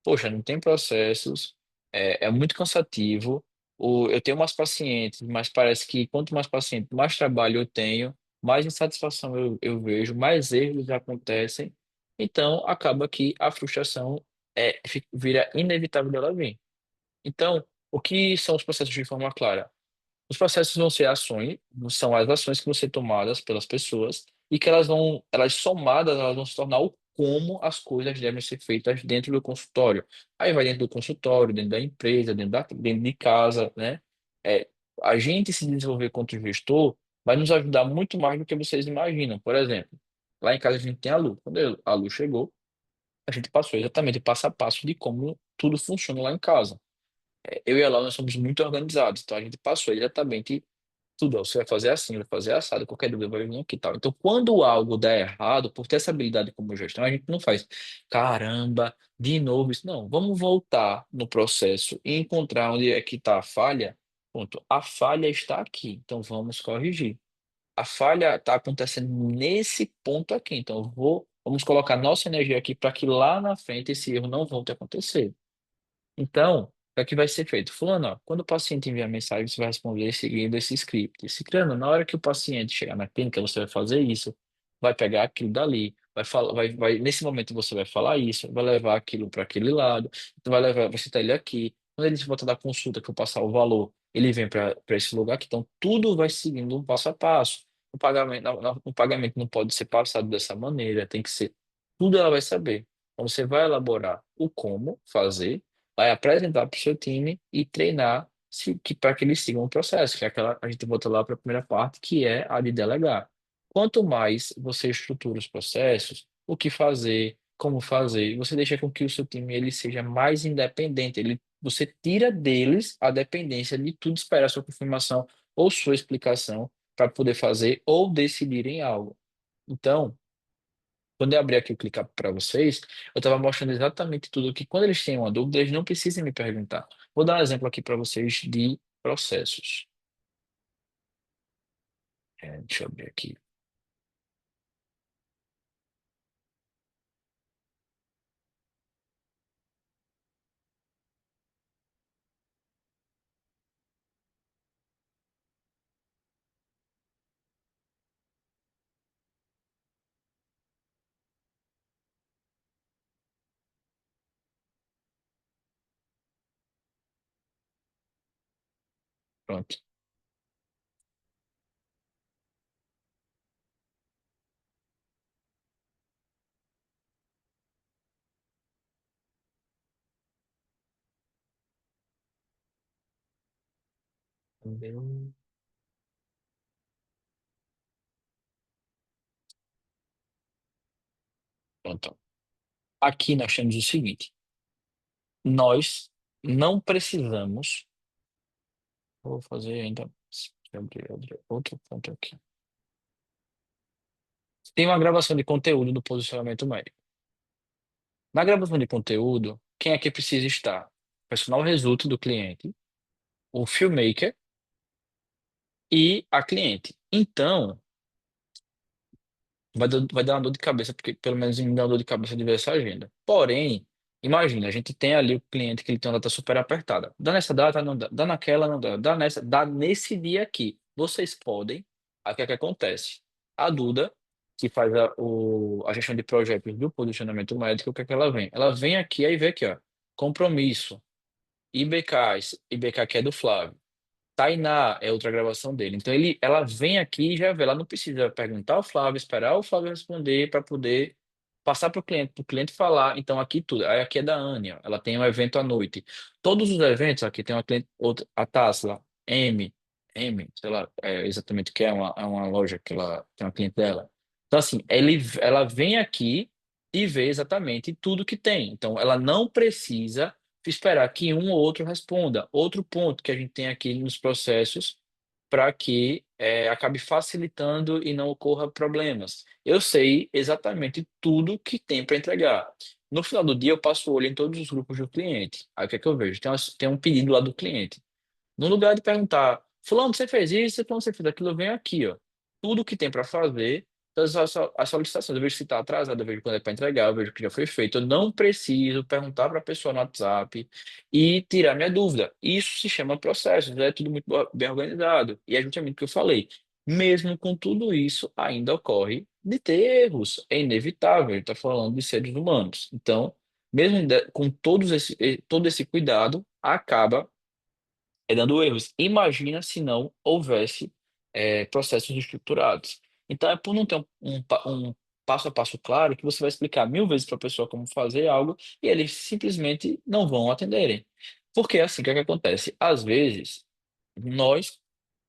Poxa, não tem processos, é muito cansativo. Eu tenho umas pacientes, mas parece que quanto mais paciente, mais trabalho eu tenho, mais insatisfação eu vejo, mais erros acontecem. Então, acaba que a frustração vira inevitável dela vir. Então, o que são os processos de forma clara? Os processos vão ser ações, são as ações que vão ser tomadas pelas pessoas e que elas somadas, elas vão se tornar o como as coisas devem ser feitas dentro do consultório. Aí vai dentro do consultório, dentro da empresa, dentro de casa, né? É, a gente se desenvolver quanto gestor vai nos ajudar muito mais do que vocês imaginam. Por exemplo, lá em casa a gente tem a Lu. Quando a Lu chegou, a gente passou exatamente o passo a passo de como tudo funciona lá em casa. Eu e ela, nós somos muito organizados, então a gente passou exatamente tudo. Ó, você vai fazer assim, vai fazer assado, qualquer dúvida vai vir aqui e tal. Então, quando algo dá errado, por ter essa habilidade como gestão, a gente não faz, caramba, de novo isso. Não, vamos voltar no processo e encontrar onde é que está a falha. Ponto. A falha está aqui, então vamos corrigir. A falha está acontecendo nesse ponto aqui, então vamos colocar nossa energia aqui para que lá na frente esse erro não volte a acontecer. Então, o que vai ser feito? Fulano, ó, quando o paciente enviar mensagem, você vai responder seguindo esse script. Ciclano, na hora que o paciente chegar na clínica, você vai fazer isso, vai pegar aquilo dali, vai falar, nesse momento você vai falar isso, vai levar aquilo para aquele lado, então vai citar ele aqui. Quando ele volta da consulta, que eu passar o valor, ele vem para esse lugar aqui. Então, tudo vai seguindo um passo a passo. O pagamento não pode ser passado dessa maneira, tem que ser. Tudo ela vai saber. Então, você vai elaborar o como fazer, vai apresentar para o seu time e treinar para que eles sigam o processo, que é aquela a gente volta lá para a primeira parte, que é a de delegar. Quanto mais você estrutura os processos, o que fazer, como fazer, você deixa com que o seu time ele seja mais independente. Você tira deles a dependência de tudo esperar sua confirmação ou sua explicação para poder fazer ou decidir em algo. Então, quando eu abrir aqui o clicar para vocês, eu estava mostrando exatamente tudo que, quando eles têm uma dúvida, eles não precisam me perguntar. Vou dar um exemplo aqui para vocês de processos. Deixa eu abrir aqui. Pronto. Pronto. Aqui nós temos o seguinte: nós não precisamos. Vou fazer ainda. Deixa eu abrir outro ponto aqui. Tem uma gravação de conteúdo do posicionamento médico. Na gravação de conteúdo, quem é que precisa estar? O personal results do cliente, o filmmaker e a cliente. Então, vai dar uma dor de cabeça, porque pelo menos me dá uma dor de cabeça de ver essa agenda. Porém, imagina, a gente tem ali o cliente que ele tem uma data super apertada. Dá nessa data, não dá. Dá naquela, não dá. Dá nessa, dá nesse dia aqui. Vocês podem. Aí o que é que acontece? A Duda. que faz a gestão de projetos do posicionamento médico, o que é que ela vem? Ela vem aqui, aí vê aqui, ó, compromisso, IBKs, IBK que é do Flávio. Tainá é outra gravação dele. Então ela vem aqui e já vê. Ela não precisa perguntar ao Flávio, esperar o Flávio responder para poder passar para o cliente falar. Então aqui tudo. Aí aqui é da Ania. Ela tem um evento à noite. Todos os eventos aqui tem uma cliente, outra, a Tassila, M, sei lá, exatamente o que é uma loja que ela tem uma cliente dela. Então assim, ela vem aqui e vê exatamente tudo que tem. Então ela não precisa esperar que um ou outro responda. Outro ponto que a gente tem aqui nos processos para que acabe facilitando e não ocorra problemas. Eu sei exatamente tudo que tem para entregar. No final do dia, eu passo o olho em todos os grupos do cliente. Aí o que é que eu vejo? Tem um pedido lá do cliente. No lugar de perguntar, fulano, você fez isso, fulano, você fez aquilo, eu venho aqui, ó. Tudo que tem para fazer, todas as solicitações, eu vejo se está atrasado, eu vejo quando é para entregar, eu vejo o que já foi feito. Eu não preciso perguntar para a pessoa no WhatsApp e tirar minha dúvida. Isso se chama processo, é tudo muito bem organizado. E é justamente o que eu falei. Mesmo com tudo isso, ainda ocorre de ter erros. É inevitável, está falando de seres humanos. Então, mesmo com todo esse cuidado, acaba dando erros. Imagina se não houvesse processos estruturados. Então, é por não ter um passo a passo claro que você vai explicar 1000 vezes para a pessoa como fazer algo e eles simplesmente não vão atenderem. Porque é assim, o que é que acontece? Às vezes, nós,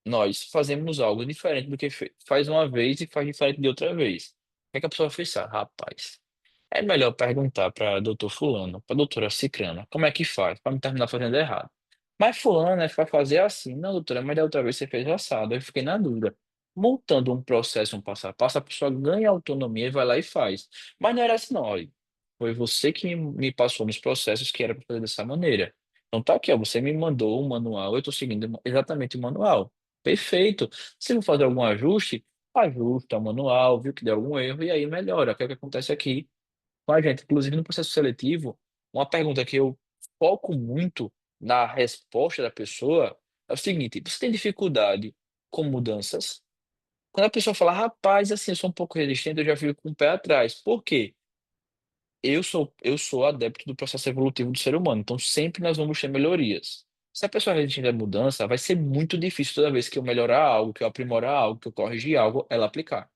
nós fazemos algo diferente do que faz uma vez e faz diferente de outra vez. O que é que a pessoa vai pensar? Rapaz, é melhor perguntar para doutor fulano, para doutora cicrana, como é que faz, para não terminar fazendo errado. Mas fulano vai fazer assim. Não, doutora, mas da outra vez você fez assado. Eu fiquei na dúvida. Montando um processo, um passo a passo, a pessoa ganha autonomia e vai lá e faz. Mas não era assim, não. Olha, foi você que me passou nos processos que era para fazer dessa maneira. Então tá aqui, ó, você me mandou o manual, eu estou seguindo exatamente o manual. Perfeito. Se eu fazer algum ajuste, ajusta o manual, viu que deu algum erro e aí melhora. O que é que acontece aqui? Com a gente. Inclusive, no processo seletivo, uma pergunta que eu foco muito na resposta da pessoa é o seguinte: você tem dificuldade com mudanças? Quando a pessoa fala, rapaz, assim, eu sou um pouco resistente, eu já fico com o pé atrás. Por quê? Eu sou adepto do processo evolutivo do ser humano, então sempre nós vamos ter melhorias. Se a pessoa é resistente à mudança, vai ser muito difícil toda vez que eu melhorar algo, que eu aprimorar algo, que eu corrigir algo, ela aplicar.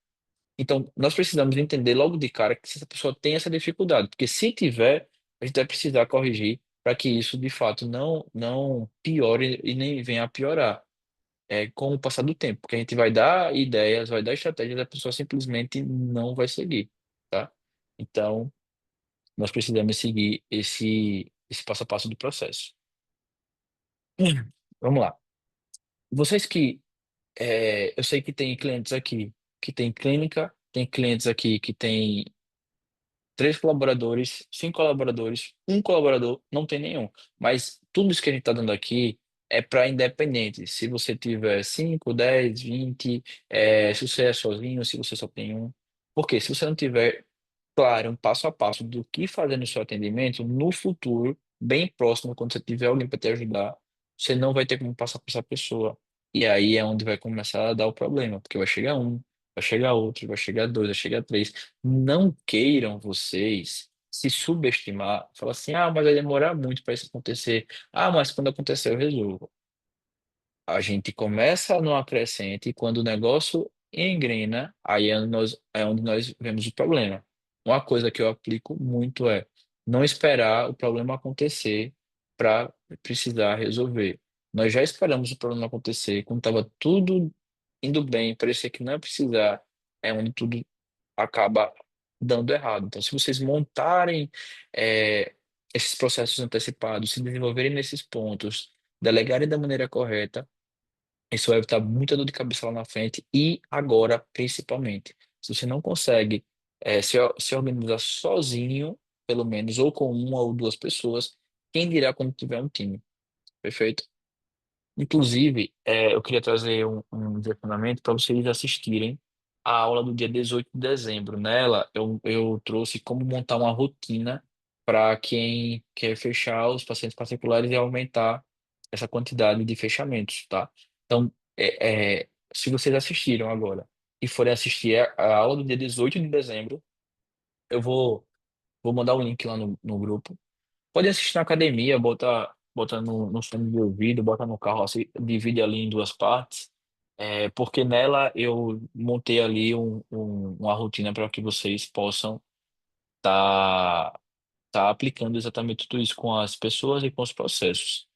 Então, nós precisamos entender logo de cara que essa pessoa tem essa dificuldade, porque se tiver, a gente vai precisar corrigir para que isso de fato não piore e nem venha a piorar com o passar do tempo, porque a gente vai dar ideias, vai dar estratégias, a pessoa simplesmente não vai seguir, tá? Então, nós precisamos seguir esse passo a passo do processo. Vamos lá. Vocês que, eu sei que tem clientes aqui que tem clínica, tem clientes aqui que tem 3 colaboradores, 5 colaboradores, um colaborador, não tem nenhum. Mas tudo isso que a gente está dando aqui é para independente. Se você tiver 5, 10, 20, se você é sozinho, se você só tem um. Porque se você não tiver, claro, um passo a passo do que fazer no seu atendimento, no futuro, bem próximo, quando você tiver alguém para te ajudar, você não vai ter como passar para essa pessoa. E aí é onde vai começar a dar o problema, porque vai chegar um, vai chegar outro, vai chegar dois, vai chegar três. Não queiram vocês se subestimar, falar assim, ah, mas vai demorar muito para isso acontecer. Ah, mas quando acontecer eu resolvo. A gente começa numa crescente e quando o negócio engrena, aí é onde nós vemos o problema. Uma coisa que eu aplico muito é não esperar o problema acontecer para precisar resolver. Nós já esperamos o problema acontecer quando estava tudo indo bem, parecia que não ia precisar, é onde tudo acaba dando errado. Então, se vocês montarem esses processos antecipados, se desenvolverem nesses pontos, delegarem da maneira correta, isso vai evitar muita dor de cabeça lá na frente e agora, principalmente. Se você não consegue se organizar sozinho, pelo menos, ou com uma ou duas pessoas, quem dirá quando tiver um time? Perfeito? Inclusive, eu queria trazer um direcionamento para vocês assistirem a aula do dia 18 de dezembro. Nela, eu trouxe como montar uma rotina para quem quer fechar os pacientes particulares e aumentar essa quantidade de fechamentos, tá? Então, se vocês assistiram agora. e forem assistir a aula do dia 18 de dezembro, eu vou mandar o link lá no grupo. Pode assistir na academia, bota no fone de ouvido, bota no carro, assim, divide ali em duas partes. Porque nela eu montei ali uma rotina para que vocês possam estar tá aplicando exatamente tudo isso com as pessoas e com os processos.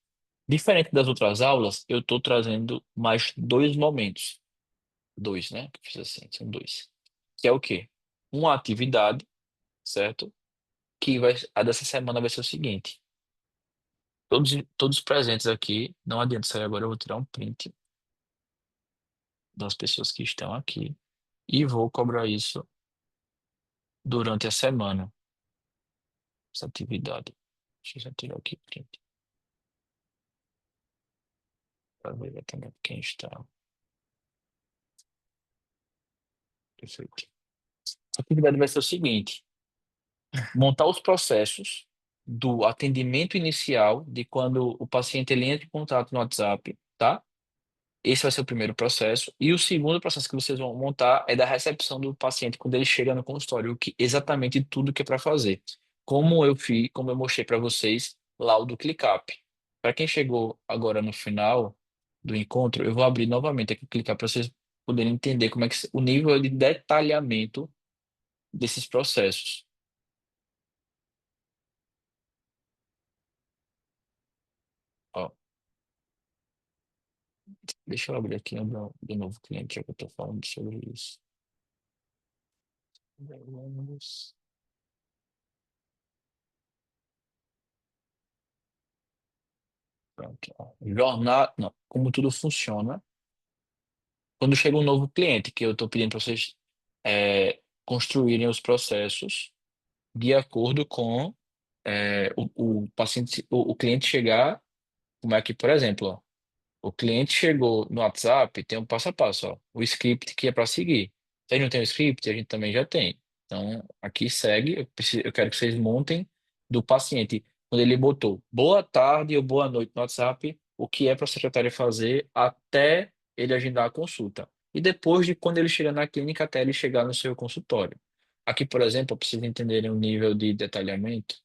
Diferente das outras aulas, eu estou trazendo mais dois momentos. Dois, né? Que eu fiz assim, são dois. Que é o quê? Uma atividade, certo? A dessa semana vai ser o seguinte. Todos presentes aqui, não adianta sair agora, eu vou tirar um print das pessoas que estão aqui e vou cobrar isso durante a semana, essa atividade. Deixa eu só tirar aqui print para ver exatamente quem está. Perfeito. A atividade vai ser o seguinte: montar os processos do atendimento inicial, de quando o paciente ele entra em contato no WhatsApp, tá? Esse vai ser o primeiro processo. E o segundo processo que vocês vão montar é da recepção do paciente quando ele chega no consultório, exatamente tudo que é para fazer. Como eu mostrei para vocês lá o do ClickUp. Para quem chegou agora no final do encontro, eu vou abrir novamente aqui o ClickUp para vocês poderem entender como é que o nível de detalhamento desses processos. Ó, deixa eu abrir aqui do novo cliente, já que eu estou falando sobre isso. Vamos. Pronto. Ó. Jornada, não, como tudo funciona. Quando chega um novo cliente, que eu estou pedindo para vocês construírem os processos de acordo com o paciente, o cliente chegar, como é que, por exemplo, ó, o cliente chegou no WhatsApp, tem um passo a passo, ó, o script que é para seguir. Se a gente não tem o script, a gente também já tem. Então, aqui segue, eu quero que vocês montem do paciente. Quando ele botou boa tarde ou boa noite no WhatsApp, o que é para a secretária fazer até ele agendar a consulta. E depois de quando ele chegar na clínica até ele chegar no seu consultório. Aqui, por exemplo, eu preciso entenderem o nível de detalhamento.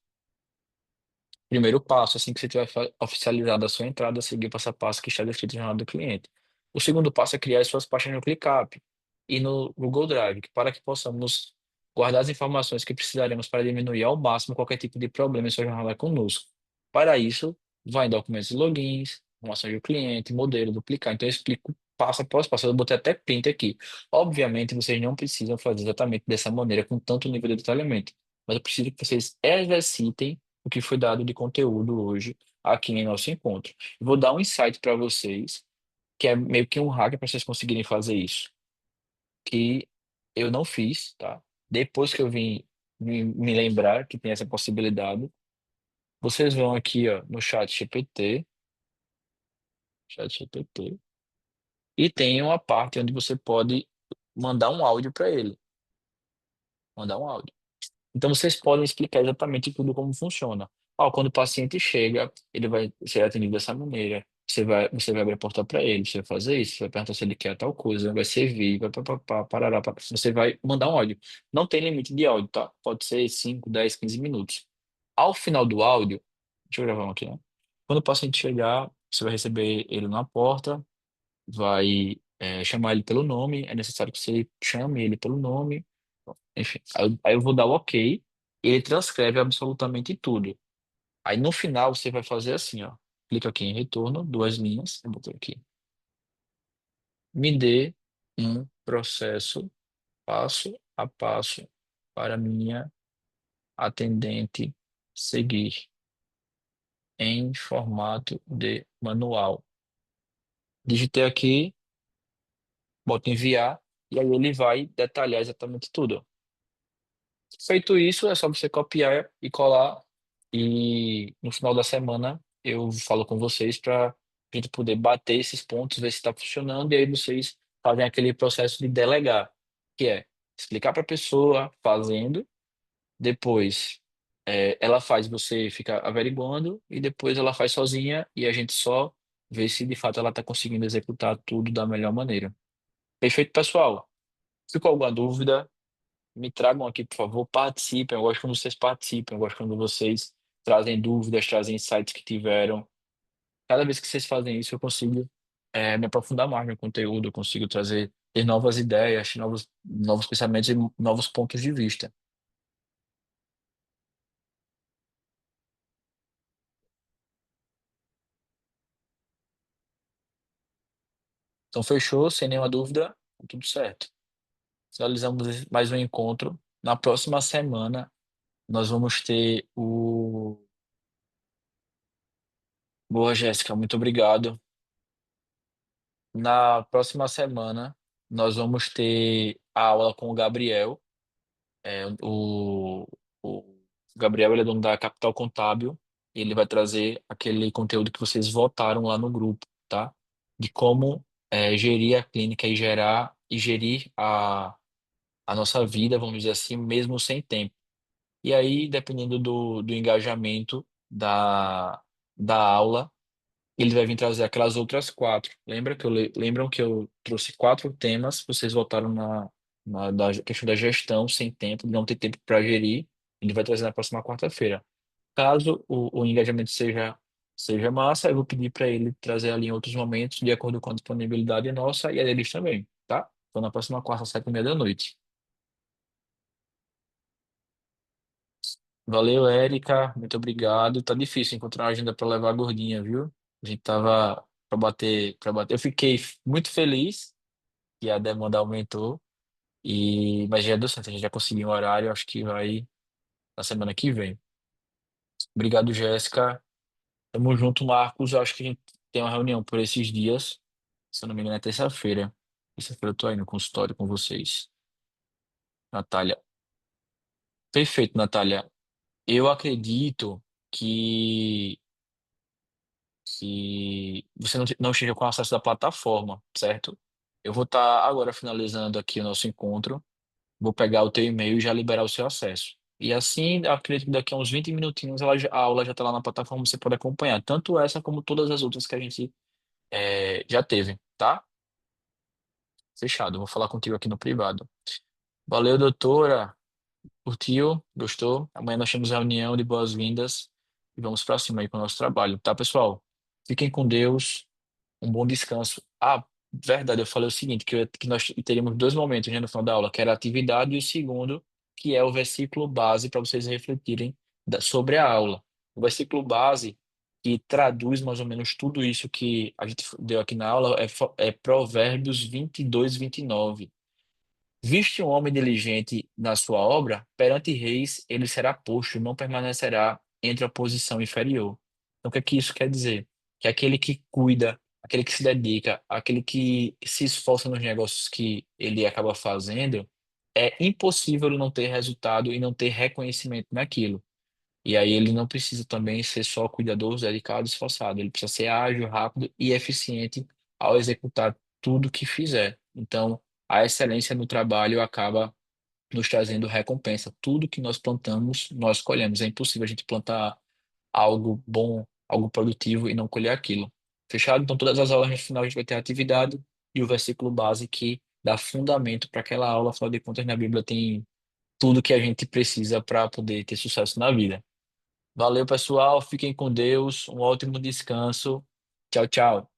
Primeiro passo, assim que você tiver oficializado a sua entrada, seguir o passo a passo que está descrito no jornal do cliente. O segundo passo é criar as suas pastas no ClickUp e no Google Drive, para que possamos guardar as informações que precisaremos para diminuir ao máximo qualquer tipo de problema em sua jornada conosco. Para isso, vai em documentos e logins, informações do cliente, modelo, duplicar. Então, eu explico passo após passo. Eu botei até print aqui. Obviamente, vocês não precisam fazer exatamente dessa maneira, com tanto nível de detalhamento, mas eu preciso que vocês exercitem o que foi dado de conteúdo hoje aqui em nosso encontro. Eu vou dar um insight para vocês, que é meio que um hack para vocês conseguirem fazer isso, que eu não fiz, tá? Depois que eu vim me lembrar que tem essa possibilidade, vocês vão aqui, ó, no chat GPT, e tem uma parte onde você pode mandar um áudio para ele, mandar um áudio. Então, vocês podem explicar exatamente tudo como funciona. Ó, quando o paciente chega, ele vai ser atendido dessa maneira. Você vai abrir a porta para ele, você vai fazer isso, você vai perguntar se ele quer tal coisa, vai servir, vai papapá, parará, você vai mandar um áudio. Não tem limite de áudio, tá? Pode ser 5, 10, 15 minutos. Ao final do áudio, deixa eu gravar um aqui, né? Quando o paciente chegar, você vai receber ele na porta, vai chamar ele pelo nome, é necessário que você chame ele pelo nome, enfim. Aí eu vou dar o ok, e ele transcreve absolutamente tudo. Aí no final você vai fazer assim, ó, clica aqui em retorno, duas linhas, eu botei aqui, me dê um processo passo a passo para minha atendente seguir em formato de manual. Digitei aqui, boto enviar, e aí ele vai detalhar exatamente tudo. Feito isso, é só você copiar e colar. E no final da semana eu falo com vocês para a gente poder bater esses pontos, ver se está funcionando. E aí vocês fazem aquele processo de delegar, que é explicar para a pessoa fazendo, depois ela faz, você fica averiguando, e depois ela faz sozinha e a gente só vê se de fato ela está conseguindo executar tudo da melhor maneira. Perfeito, pessoal? Ficou alguma dúvida? Me tragam aqui, por favor, participem. Eu gosto quando vocês participam, eu gosto quando vocês trazem dúvidas, trazem insights que tiveram. Cada vez que vocês fazem isso, eu consigo me aprofundar mais no conteúdo, eu consigo trazer ter novas ideias, novos pensamentos e novos pontos de vista. Então, fechou, sem nenhuma dúvida, tudo certo. Finalizamos mais um encontro. Na próxima semana, nós vamos ter o. Boa, Jéssica, muito obrigado. Na próxima semana, nós vamos ter a aula com o Gabriel. O Gabriel, ele é dono da Capital Contábil e ele vai trazer aquele conteúdo que vocês votaram lá no grupo, tá? De como gerir a clínica e gerir a nossa vida, vamos dizer assim, mesmo sem tempo. E aí, dependendo do engajamento da aula, ele vai vir trazer aquelas outras quatro. Lembram que eu trouxe quatro temas, vocês votaram da questão da gestão sem tempo, de não ter tempo para gerir. Ele vai trazer na próxima quarta-feira. Caso o engajamento seja massa, eu vou pedir para ele trazer ali em outros momentos, de acordo com a disponibilidade nossa e a deles também, tá? Então, na próxima quarta, 7h30 da noite. Valeu, Érica. Muito obrigado. Tá difícil encontrar uma agenda para levar a gordinha, viu? A gente tava para bater. Eu fiquei muito feliz que a demanda aumentou mas já deu certo. A gente já conseguiu um horário. Acho que vai na semana que vem. Obrigado, Jéssica. Tamo junto, Marcos. Acho que a gente tem uma reunião por esses dias. Se eu não me engano, é terça-feira. Terça-feira eu tô aí no consultório com vocês. Natália. Perfeito, Natália. Eu acredito que você não esteja com acesso da plataforma, certo? Eu vou estar agora finalizando aqui o nosso encontro, vou pegar o teu e-mail e já liberar o seu acesso. E assim, eu acredito que daqui a uns 20 minutinhos a aula já está lá na plataforma, você pode acompanhar, tanto essa como todas as outras que a gente já teve, tá? Fechado, vou falar contigo aqui no privado. Valeu, doutora. Curtiu? Gostou? Amanhã nós temos reunião de boas-vindas e vamos para cima aí com o nosso trabalho, tá, pessoal? Fiquem com Deus. Um bom descanso. Ah, verdade, eu falei o seguinte, que nós teríamos dois momentos, né, no final da aula, que era a atividade e o segundo, que é o versículo base para vocês refletirem sobre a aula. O versículo base, que traduz mais ou menos tudo isso que a gente deu aqui na aula, é Provérbios 22, 29. Viste um homem diligente na sua obra, perante reis ele será posto, não permanecerá entre a posição inferior. Então, o que é que isso quer dizer? Que aquele que cuida, aquele que se dedica, aquele que se esforça nos negócios que ele acaba fazendo, é impossível ele não ter resultado e não ter reconhecimento naquilo. E aí ele não precisa também ser só cuidadoso, dedicado, esforçado. Ele precisa ser ágil, rápido e eficiente ao executar tudo que fizer. Então, a excelência no trabalho acaba nos trazendo recompensa. Tudo que nós plantamos, nós colhemos. É impossível a gente plantar algo bom, algo produtivo e não colher aquilo. Fechado? Então, todas as aulas no final a gente vai ter a atividade e o versículo base que dá fundamento para aquela aula. Afinal de contas, na Bíblia tem tudo que a gente precisa para poder ter sucesso na vida. Valeu, pessoal. Fiquem com Deus. Um ótimo descanso. Tchau, tchau.